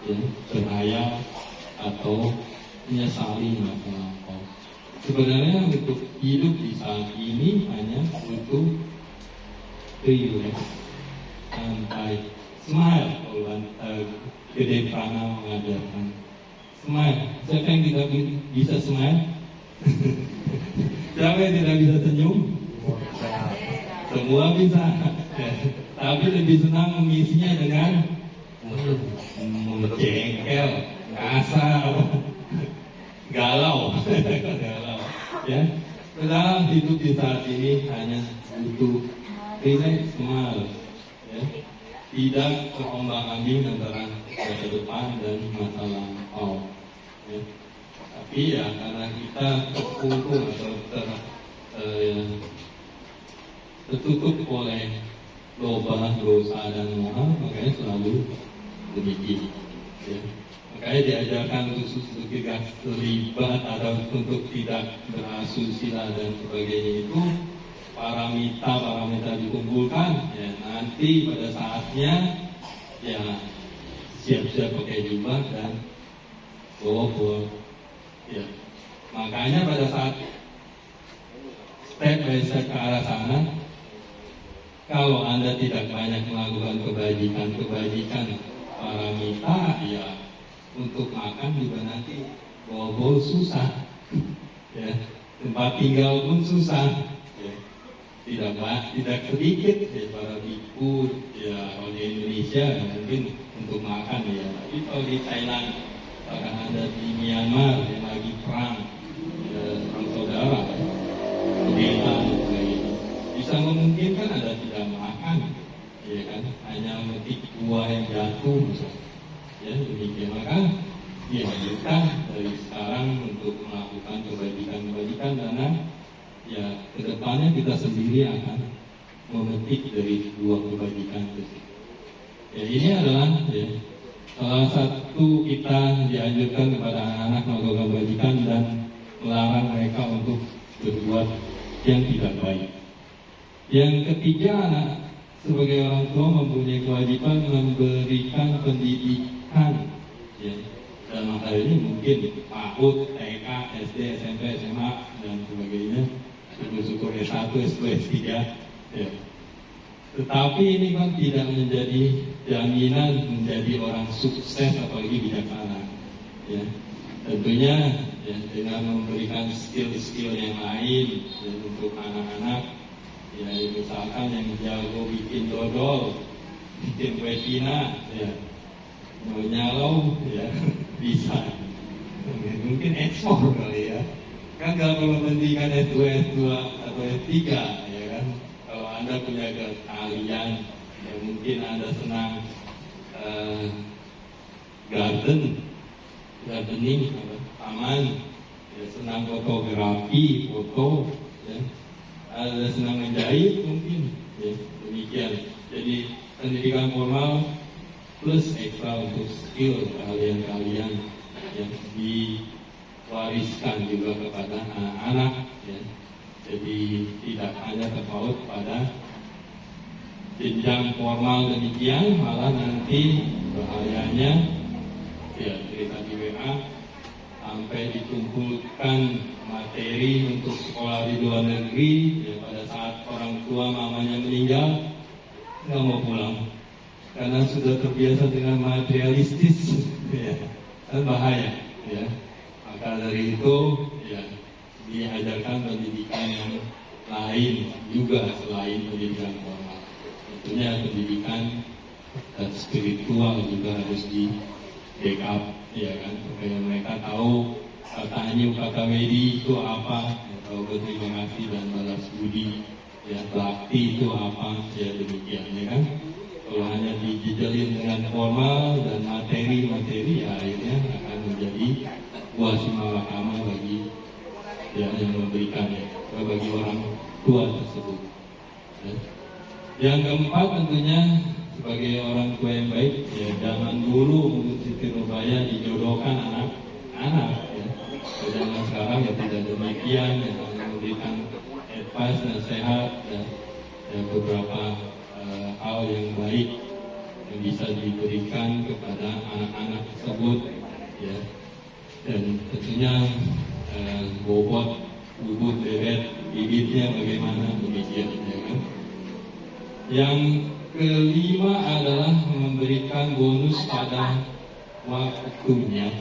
S2: ya, berhayal atau menyesali masa lampau. Sebenarnya untuk hidup di saat ini hanya butuh relax, santai, smile. Kalau Gede Prana mengajarkan smile. Siapa yang tidak bisa smile? Siapa yang tidak bisa senyum? Semua bisa. Tapi lebih senang mengisinya dengan jengkel, kasar, galau. Galau. Ya. Dalam hidup di saat ini hanya butuh relax, smile. Ya. Tidak terombang-ambing antara masa depan dan masa lampau. Ya. Tapi ya karena kita terkungkung atau tertutup oleh loba, dosa dan moha, makanya selalu demikian. Ya. Makanya diajarkan khusus untuk tidak terlibat atau untuk tidak berasusila dan sebagainya itu paramita dikumpulkan ya, nanti pada saatnya ya siap-siap pakai jubah dan bawa ya. Makanya pada saat step by step ke arah sana, kalau Anda tidak banyak melakukan kebajikan paramita ya, untuk makan juga nanti bawa susah ya, tempat tinggal pun susah. Tidak sedikit ya para biku ya, kalau di Indonesia ya, mungkin untuk makan ya, tapi kalau di Thailand, bahkan ada di Myanmar yang lagi perang saudara Vietnam bisa memungkinkan ada tidak makan ya kan, hanya memetik buah yang jatuh ya, demikian. Maka dianjurkan dari sekarang untuk melakukan kebajikan karena ya kedepannya kita sendiri akan memetik dari dua kebajikan tersebut. Ya ini adalah ya, salah satu kita dianjurkan kepada anak-anak melakukan kebajikan dan melarang mereka untuk berbuat yang tidak baik. Yang ketiga, anak sebagai orang tua mempunyai kewajiban memberikan pendidikan ya, dalam hal ini mungkin PAUD, TK, SD, SMP, SMA dan sebagainya, syukur S1, S2, S3 ya. Tetapi ini kan tidak menjadi jaminan menjadi orang sukses apalagi bijaksana ya. Tentunya ya, dengan memberikan skill-skill yang lain ya, untuk anak-anak ya, misalkan yang jago bikin dodol, bikin kue tina ya, nyalau ya, bisa mungkin ekspor kali ya. Kan gak perlu pendidikan S2, S2 atau S3 ya kan. Kalau Anda punya keahlian ya, mungkin Anda senang gardening, taman ya, senang fotografi, foto ya, ada senang menjahit mungkin ya, demikian. Jadi pendidikan formal plus ekstra untuk skill keahlian kalian yang diwariskan juga kepada anak-anak ya. Jadi tidak hanya terpaut pada jenjang formal demikian, malah nanti bahayanya ya cerita di WA sampai dikumpulkan materi untuk sekolah di luar negeri ya, pada saat orang tua mamanya meninggal nggak mau pulang karena sudah terbiasa dengan materialistis ya, kan bahaya ya. Maka dari itu ya diajarkan pendidikan yang lain juga selain pendidikan formal. Tentunya pendidikan dan spiritual juga harus di backup ya kan, supaya mereka tahu kata anyu kata wedi itu apa ya, tahu berterima kasih dan balas budi ya, bakti itu apa ya, demikian ya kan. Kalau hanya dijejelin dengan formal dan materi-materi ya akhirnya akan menjadi buah simalakama bagi ya, yang memberikannya bagi orang tua tersebut ya. Yang keempat tentunya sebagai orang tua yang baik ya, jangan dulu untuk Siti Nurbaya dijodohkan anak-anak ya. Jangan sekarang ya tidak demikian ya, memberikan advice nasihat ya, beberapa hal yang baik yang bisa diberikan kepada anak-anak tersebut ya. Dan tentunya bobot, bubut, bebet, bibitnya bagaimana demikian ya kan. Yang kelima adalah memberikan bonus pada waktunya.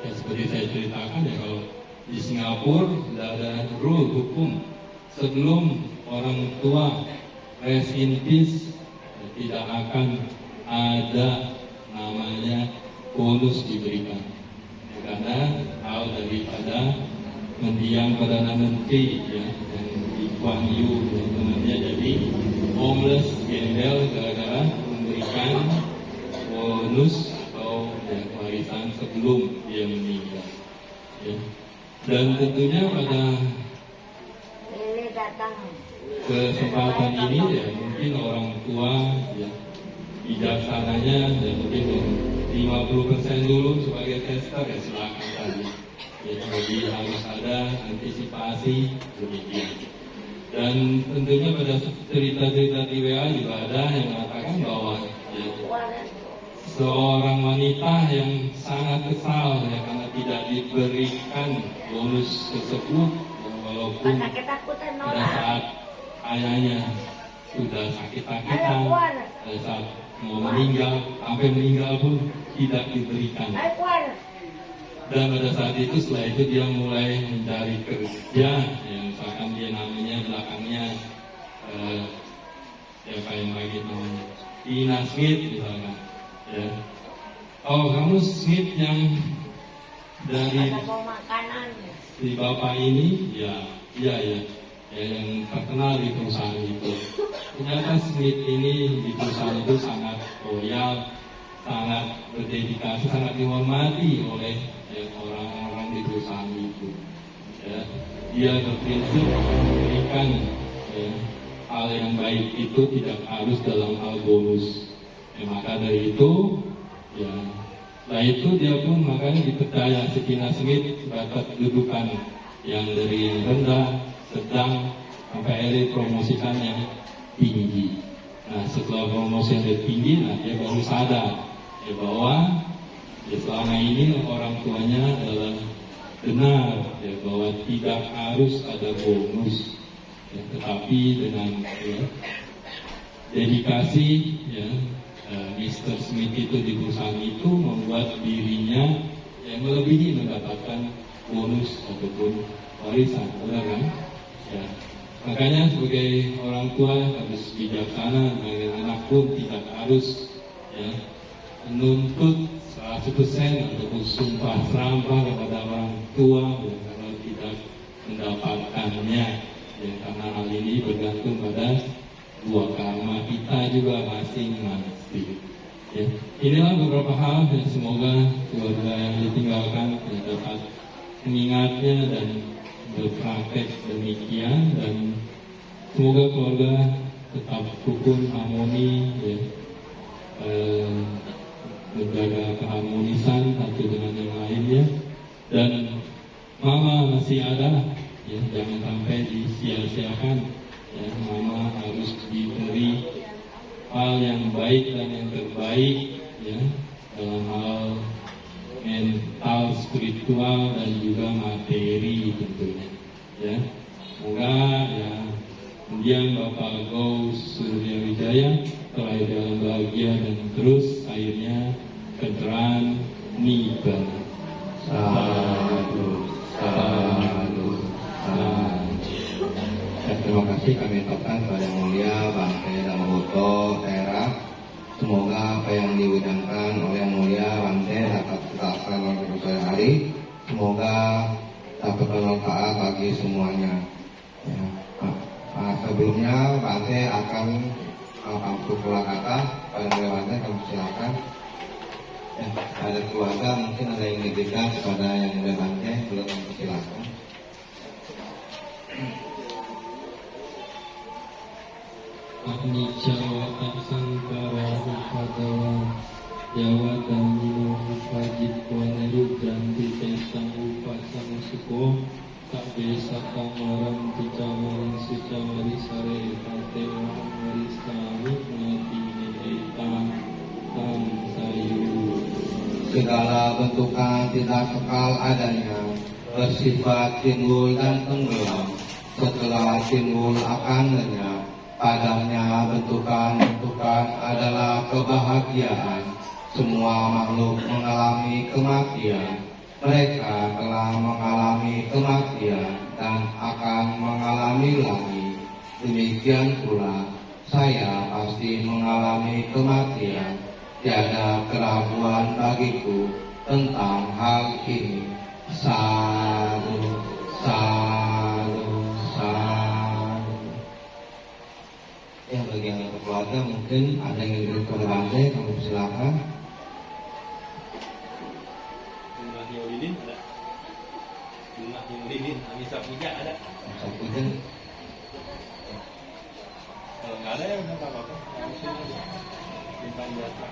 S2: Ya, seperti saya ceritakan ya, kalau di Singapura sudah ada rule hukum sebelum orang tua rest in peace ya, tidak akan ada namanya bonus diberikan ya, karena hal daripada mendiang Perdana Menteri ya, yang di Kuan Yu dan temannya jadi homeless gembel gara-gara memberikan bonus atau ya, warisan sebelum dia meninggal ya. Dan tentunya pada kesempatan ini ya mungkin orang tua ya bijaksananya ya mungkin 50% dulu sebagai tester ya silakan tadi ya, jadi harus ada antisipasi demikian. Dan tentunya pada cerita-cerita di WA juga ada yang mengatakan bahwa ya, seorang wanita yang sangat kesal ya, karena tidak diberikan bonus tersebut ya, walaupun pada saat ayahnya sudah sakit-sakitan, pada saat mau meninggal, sampai meninggal pun tidak diberikan. Dan pada saat itu setelah itu dia mulai mencari kerja ya, misalkan dia namanya belakangnya ya kayak lagi namanya Ina Smith misalkan ya. Oh kamu Smith yang dari si bapak ini ya iya ya, ya yang terkenal di perusahaan itu. Ternyata Smith ini di perusahaan itu sangat loyal, sangat berdedikasi, sangat dihormati oleh ya, orang-orang di perusahaan itu ya. Dia berprinsip memberikan ya, hal yang baik itu tidak harus dalam hal bonus ya, maka dari itu ya setelah itu dia pun makanya dipercaya Tina Smith dapat kedudukan yang dari yang rendah, sedang sampai akhirnya promosikan yang tinggi. Nah setelah promosi yang tinggi, nah dia baru sadar ya, bahwa ya, selama ini orang tuanya adalah benar ya, bahwa tidak harus ada bonus ya, tetapi dengan ya, dedikasi ya, Mr. Smith itu di perusahaan itu membuat dirinya yang melebihi mendapatkan bonus ataupun warisan, benar kan? Ya. Makanya sebagai orang tua harus bijaksana, dengan anak pun tidak harus ya, menuntut 100% ataupun sumpah serapah kepada orang tua ya, karena tidak mendapatkannya ya, karena hal ini bergantung pada dua karma kita juga masing-masing ya. Inilah beberapa hal yang semoga keluarga yang ditinggalkan ya, dapat mengingatnya dan berpraktek demikian, dan semoga keluarga tetap rukun, harmoni, ya, menjaga keharmonisan satu dengan yang lainnya. Dan mama masih ada, ya, jangan sampai disia-siakan. Ya, mama harus diberi hal yang baik dan yang terbaik, ya, dalam hal mental, spiritual dan juga materi tentunya. Ya, semoga ya kemudian Bapak Gous Suryawijaya terlahir dalam bahagia dan terus akhirnya keteran nibbana.
S1: Sadu, sadu, sadu. Ya, terima kasih kami ucapkan kepada Yang Mulia Bante Dhammaputra Tera. Semoga apa yang diwujudkan oleh Yang Mulia Bante dapat kita laksanakan pada sore hari. Semoga dapat bermanfaat bagi semuanya. Ya. Sebelumnya Bante akan mampu pula kata pada Yang Mulia Bante, kami silakan. Ya, ada keluarga mungkin ada yang diberikan kepada Yang Mulia Bante, belum silakan.
S2: Anicca wata sangkara upadawa Jawa damino upajitwa nerudranti tesang upasang suko Sabbe satamaram ticamaring sucamari sare kate wamari sami ngati neetang tam sayu.
S1: Segala bentukan tidak kekal adanya, bersifat timbul dan tenggelam. Setelah timbul akan lenyap. Padanya bentukan-bentukan adalah kebahagiaan. Semua makhluk mengalami kematian. Mereka telah mengalami kematian dan akan mengalami lagi. Demikian pula saya pasti mengalami kematian. Tiada keraguan bagiku tentang hal ini. Sadu, sadu, sadu. Ya, bagi yang keluarga mungkin ada yang ingin kepada Bante, kamu silakan.
S2: Bunga Hiolidin ada. Bunga Hiolidin, Amisa Puja ada.
S1: Bisa puja.
S2: Kalau nggak ada ya udah nggak apa-apa. Simpan biasa.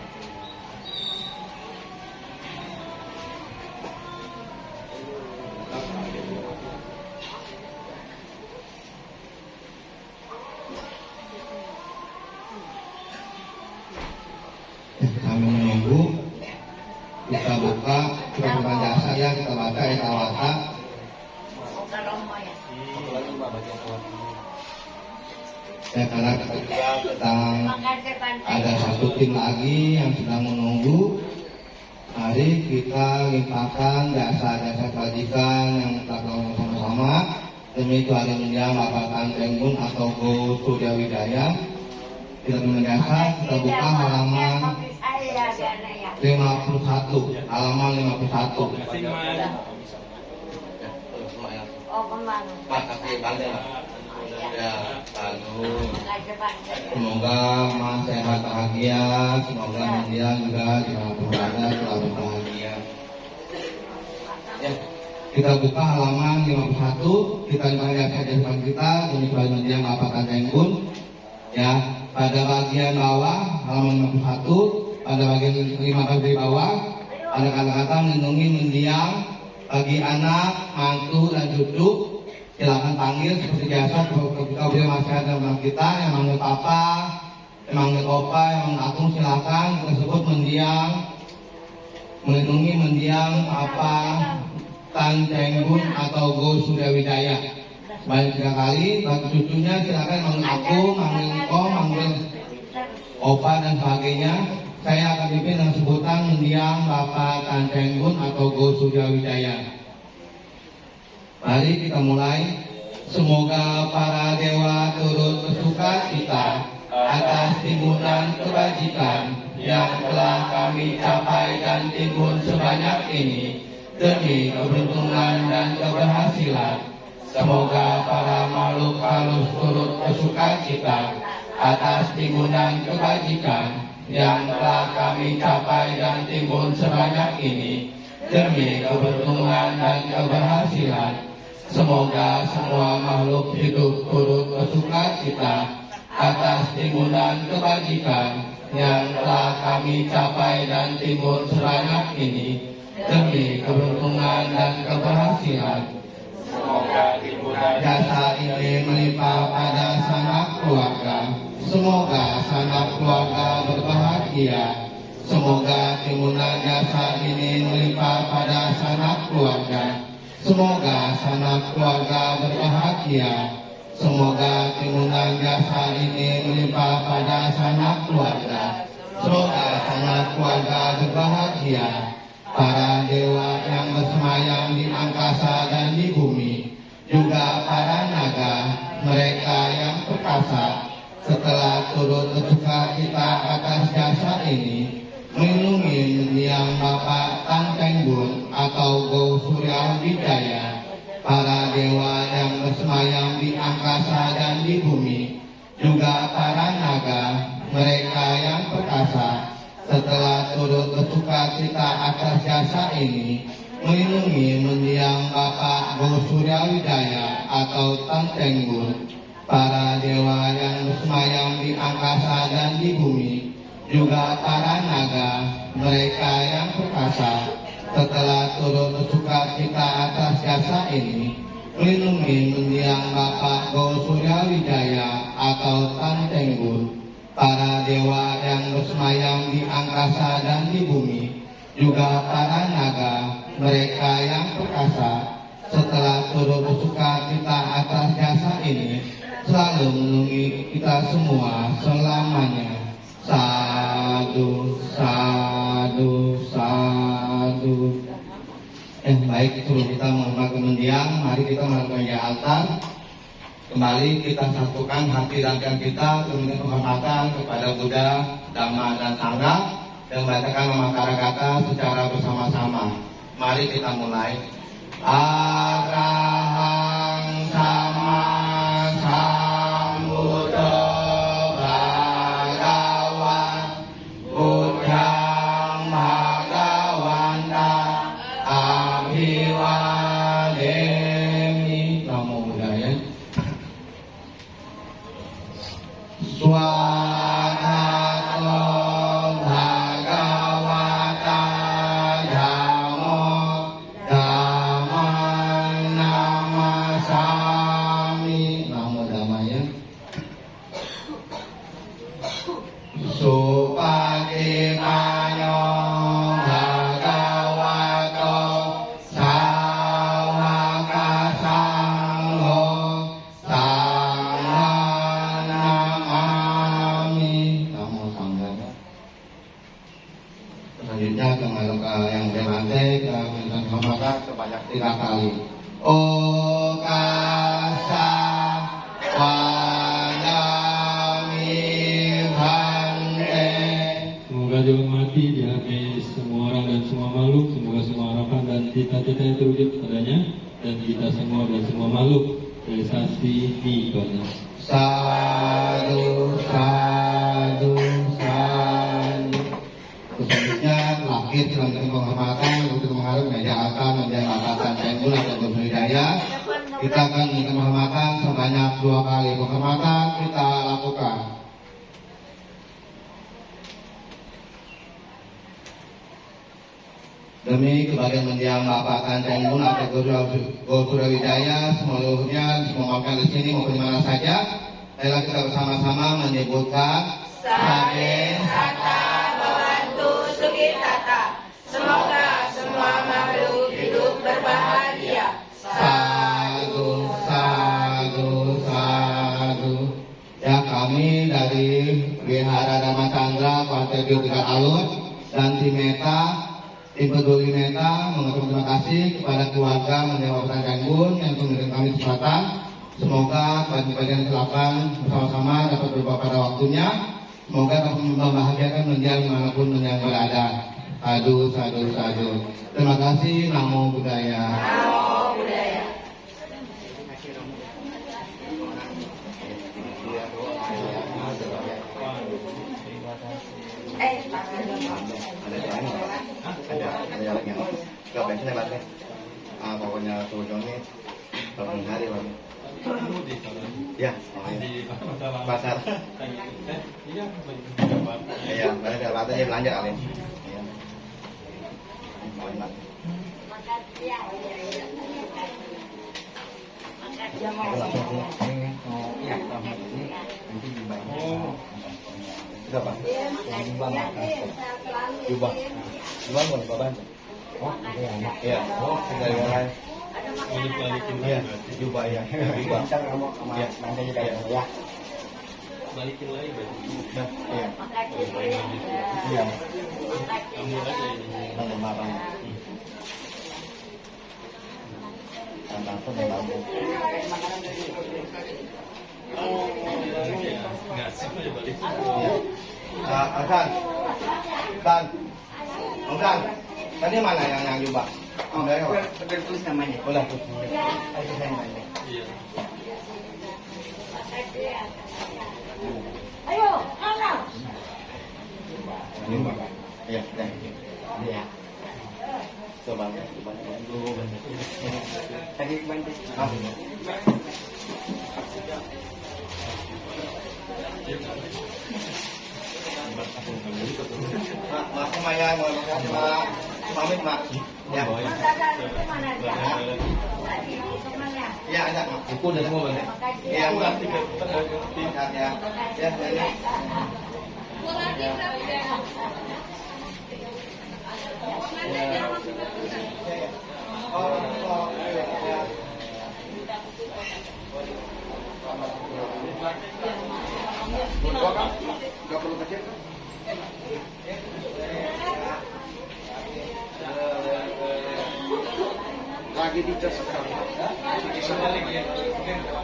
S1: Kami menunggu, kita buka, kita buka jasa ya, kita baca, kita baca. Ya, karena ketika sedang ada satu tim lagi yang sedang menunggu. Mari kita limpahkan jasa-jasa kebajikan yang kita lakukan sama-sama demi keluarga mendiang Bapak Tantenggun atau Gous Suryawijaya. Kita menjasa, kita buka halaman 51, halaman 51.
S5: Oh, kemana?
S1: Pak, kasih Bante, Pak. Ya, bagus. Semoga Mas sehat bahagia, semoga mendiang juga dengan keluarga selalu bahagia. Ya, kita buka halaman 51, kita lihat jasa kita demi keluarga mendiang Bapak Tantenggun. Ya, pada bagian bawah halaman 51, pada bagian 5 di bawah ada kata-kata melindungi mendiang bagi anak, mantu dan cucu. Silakan panggil seperti biasa ketika masih ada teman kita yang manggil papa, yang manggil opa, yang manggil akung, silakan kita sebut mendiang, melindungi mendiang Papa Tantenggun atau Gous Suryawijaya. Sebanyak 3 kali. Bagi cucunya silakan manggil aku, manggil engkau, manggil opa dan sebagainya. Saya akan pimpin dengan sebutan mendiang Bapak Tantenggun atau Gous Suryawijaya. Mari kita mulai. Semoga para dewa turut bersuka cita atas timbunan kebajikan yang telah kami capai dan timbun sebanyak ini demi keberuntungan dan keberhasilan. Semoga para makhluk halus turut bersuka cita atas timbunan kebajikan yang telah kami capai dan timbun sebanyak ini demi keberuntungan dan keberhasilan. Semoga semua makhluk hidup turut bersuka cita atas timunan kebajikan yang telah kami capai dan timbul sebanyak ini demi keberuntungan dan keberhasilan.
S4: Semoga timunan
S1: Jasa ini melimpah pada sanak keluarga. Semoga sanak keluarga berbahagia. Semoga timunan jasa ini melimpah pada sanak keluarga. Semoga sanak keluarga berbahagia. Semoga timunan jasa ini melimpah pada sanak keluarga. Semoga sanak keluarga berbahagia. Para dewa yang bersemayam di angkasa dan di bumi, juga para naga, mereka yang perkasa, setelah turut bersuka cita atas jasa ini, melindungi mendiang Bapak Tan Teng Bun atau Go Surya Wijaya, para dewa yang bersemayam di angkasa dan di bumi, juga para naga, mereka yang perkasa, setelah turut bersuka cita atas jasa ini, melindungi mendiang Bapak Go Surya Wijaya atau Tan Teng Bun, para dewa yang bersemayam di angkasa dan di bumi, juga para naga, mereka yang perkasa, setelah turut bersuka cita atas jasa ini, melindungi mendiang Bapak Go Surya Wijaya atau Tan Teng Bun, para dewa yang bersemayam di angkasa dan di bumi, juga para naga, mereka yang perkasa, setelah turut bersuka cita atas jasa ini, selalu melindungi kita semua selamanya. Sadu, sadu, sadu. Baik, sebelum kita menghormati mendiang, mari kita melakukan altar. Kembali kita satukan hati dan pikiran kita untuk penghormatan kepada Buddha, Dhamma, dan Sangha dan membacakan nama kata secara bersama-sama. Mari kita mulai. Arahang sama sambuddho bhagava buddhang bhagavanta abhiwademi. Namo Buddhaya. Swagato bhagavata dhammo dhamman namasami. Namo Dhammaya. Supatipanyo bhagavato sawaka sangho sangha namami. Namo Sanghaya. Selanjutnya yang bermante kita berikan penghormatan sebanyak 3 kali. Okasa wadami bhante.
S2: Semoga dihormati, dihargai semua orang dan semua makhluk. Semoga semua harapan dan cita-cita yang terwujud padanya, dan kita semua dan semua makhluk realisasi nibbana.
S1: Sadu, sadu, sadu. Selanjutnya terakhir dalam penghormatan untuk mengharap meja altar menjadi angkatan Tengul atau Berhidaya. Kita akan memberikan penghormatan sebanyak 2 kali. Penghormatan kita lakukan. Demi kebahagiaan mendiang Bapak Tan Teng Bun atau Go Surya Wijaya seluruhnya, semua makan di sini maupun di mana saja, ayolah kita bersama-sama menyebutkan
S5: Sabe Sata Bawantu Sugitata. Semoga semua makhluk hidup berbahagia.
S1: Sadu, sadu, sadu. Ya, kami dari Wihara Dhamma Chandra Partai Biotika Alun dan tim Meta, tim Peduli Meta mengucapkan terima kasih kepada keluarga mendiang Bapak Tan Teng Bun yang memberikan kami kesempatan. Semoga bagian kesilapan bersama-sama dapat berubah pada waktunya. Semoga dapat membahagiakan mendiang dimanapun mendiang berada. Sadu, sadu, sadu. Terima kasih. Namo Buddhaya.
S5: Namo Buddhaya.
S3: Ada lagi yang nggak biasanya banget. Pokoknya tujuannya 8 hari, Bang.
S1: Ya, pasar. Iya, mereka dapat aja belanja kali. Iya. Enak. Berapa? Jubah. Jubah boleh bapak. Oh, iya. Oh, dari mana? Iya, jubah ya. Jubah.
S3: Ntar kamu sama nanti juga ya.
S2: Balikin lagi baju.
S1: Nah, iya.
S3: Iya.
S2: Kamu aja ini.
S1: Bang. Langsung bambu.
S2: Nggak sih aja balik.
S1: Iya. Kan. Kan. Tadi mana yang jubah? Oh, dari apa?
S3: Udah tulis namanya.
S1: Boleh.
S3: Ayo saya nanya.
S2: Iya.
S5: Ayo, anak.
S1: Ini Bang. Iya, dah.
S3: Iya.
S1: Coba.
S3: Tadi bantu.
S1: Ah. Mak Kumaya, mau makasih Mak. Pamit Mak. Ya.
S5: Itu mana dia? Tadi itu mana?
S1: Iya, ada Mak. Buku udah semua Bang. Iya, Mak. Ya. Ya, ya. Oh, iya.
S3: Dua kan? 20 kecil. Lagi dicas sekarang. Cuci sekali. Iya sekarang.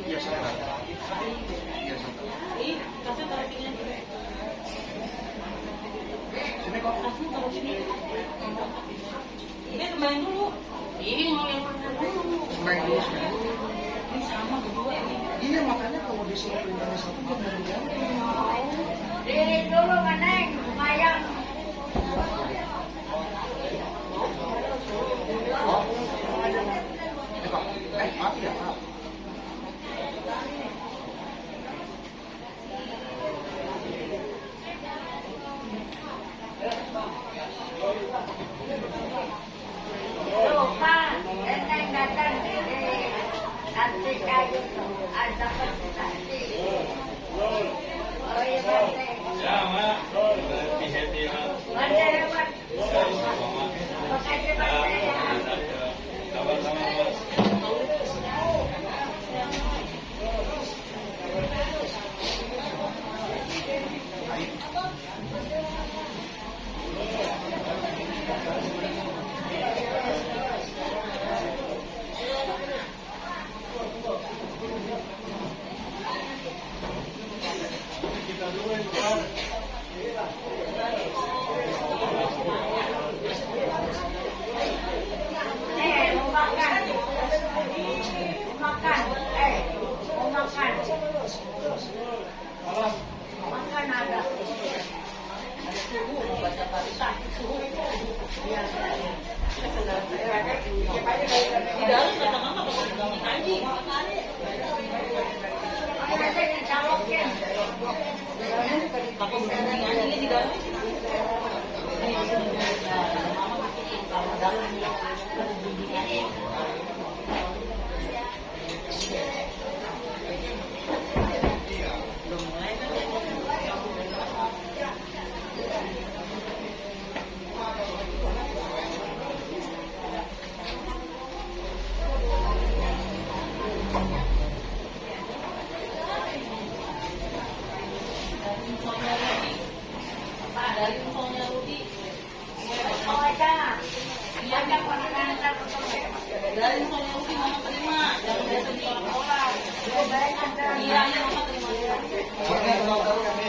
S3: Iya sekarang. Sini kok.
S5: Ini kembali dulu. Ini mau yang mana dulu?
S3: Main dulu sekarang.
S5: Ini sama berdua ini.
S3: Iya makanya kalau disuruh perintahnya satu dia baru ganti.
S5: Diri dulu Neng, lumayan.
S3: Ini kok. Maaf ya Pak.
S5: Lupa, Neng datang nanti kayu ada presentasi. Oh iya Bante.
S2: Ya, Mak. Lebih happy, Mak.
S5: Bante hebat. Makasih Bante ya.
S2: Sama-sama, Mas.
S5: Mau makan. Mau makan. Mau makan. Makan ada. Di dalam kata mama bakal kaji. Ada yang calokin. Aku begini di dalam. Dari infonya Rudi. Mau aja. Banyak makanan dari infonya Rudi mama terima. Jangan biasa di orang-orang. Iya, iya mama terima.
S3: Oke, tahu kami.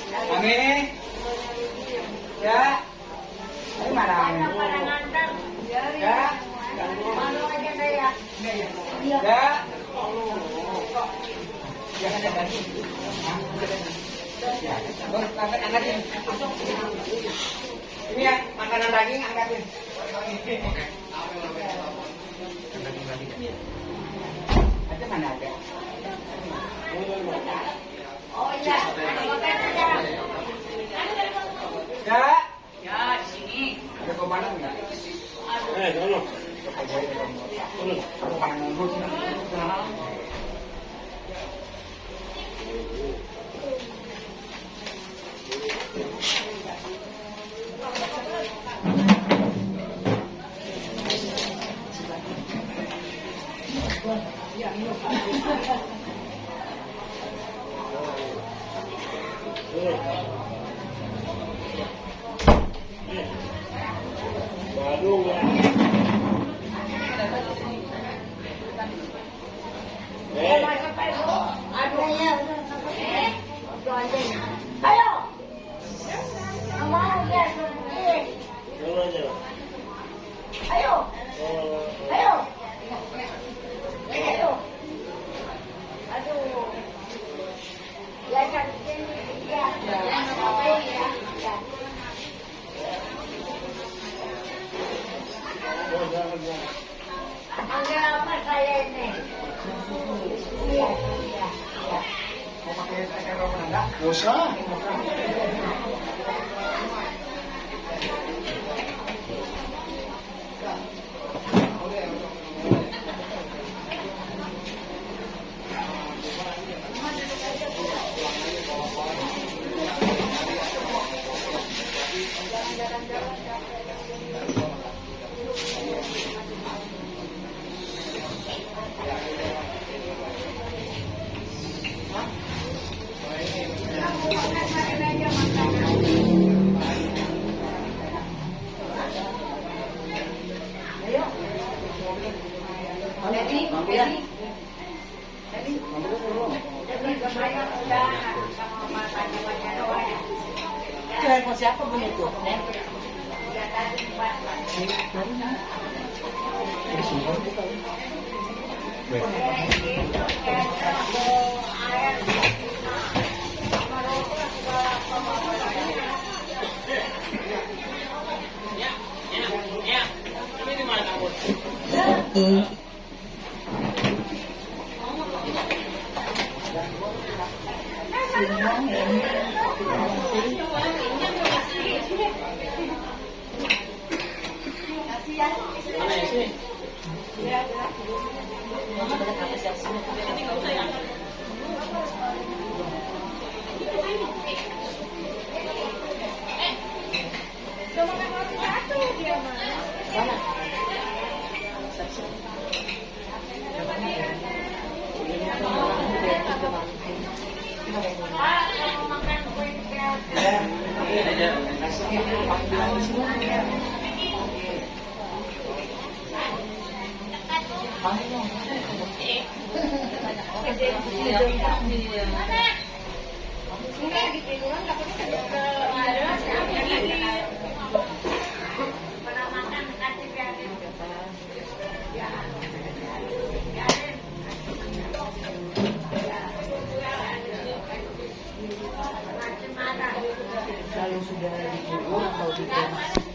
S3: Kami. Ya. Ini mana?
S5: Banyak pada ngantar.
S3: Ya.
S5: Malu aja saya.
S3: Ya. Jangan ada daging. Ya, angkatin. Ini ya, makanan daging angkatin. Ada mana ada?
S5: Oh iya, makan aja.
S3: Ya,
S5: Ya, di sini.
S3: ada komandan enggak?
S4: tolong.
S3: Komandan dulu.
S4: Baru ya.
S5: Ayo. Mau dia.
S4: Tolong aja.
S5: Ayo. Ayo. Ayo. Aduh. Ya kan ini ya. Ya apa ya? Angga apa saya ini? Iya, iya.
S3: Mau pakai terong enggak? Enggak usah.
S5: Telepon siapa begitu?
S3: Kalau sudah dikubur atau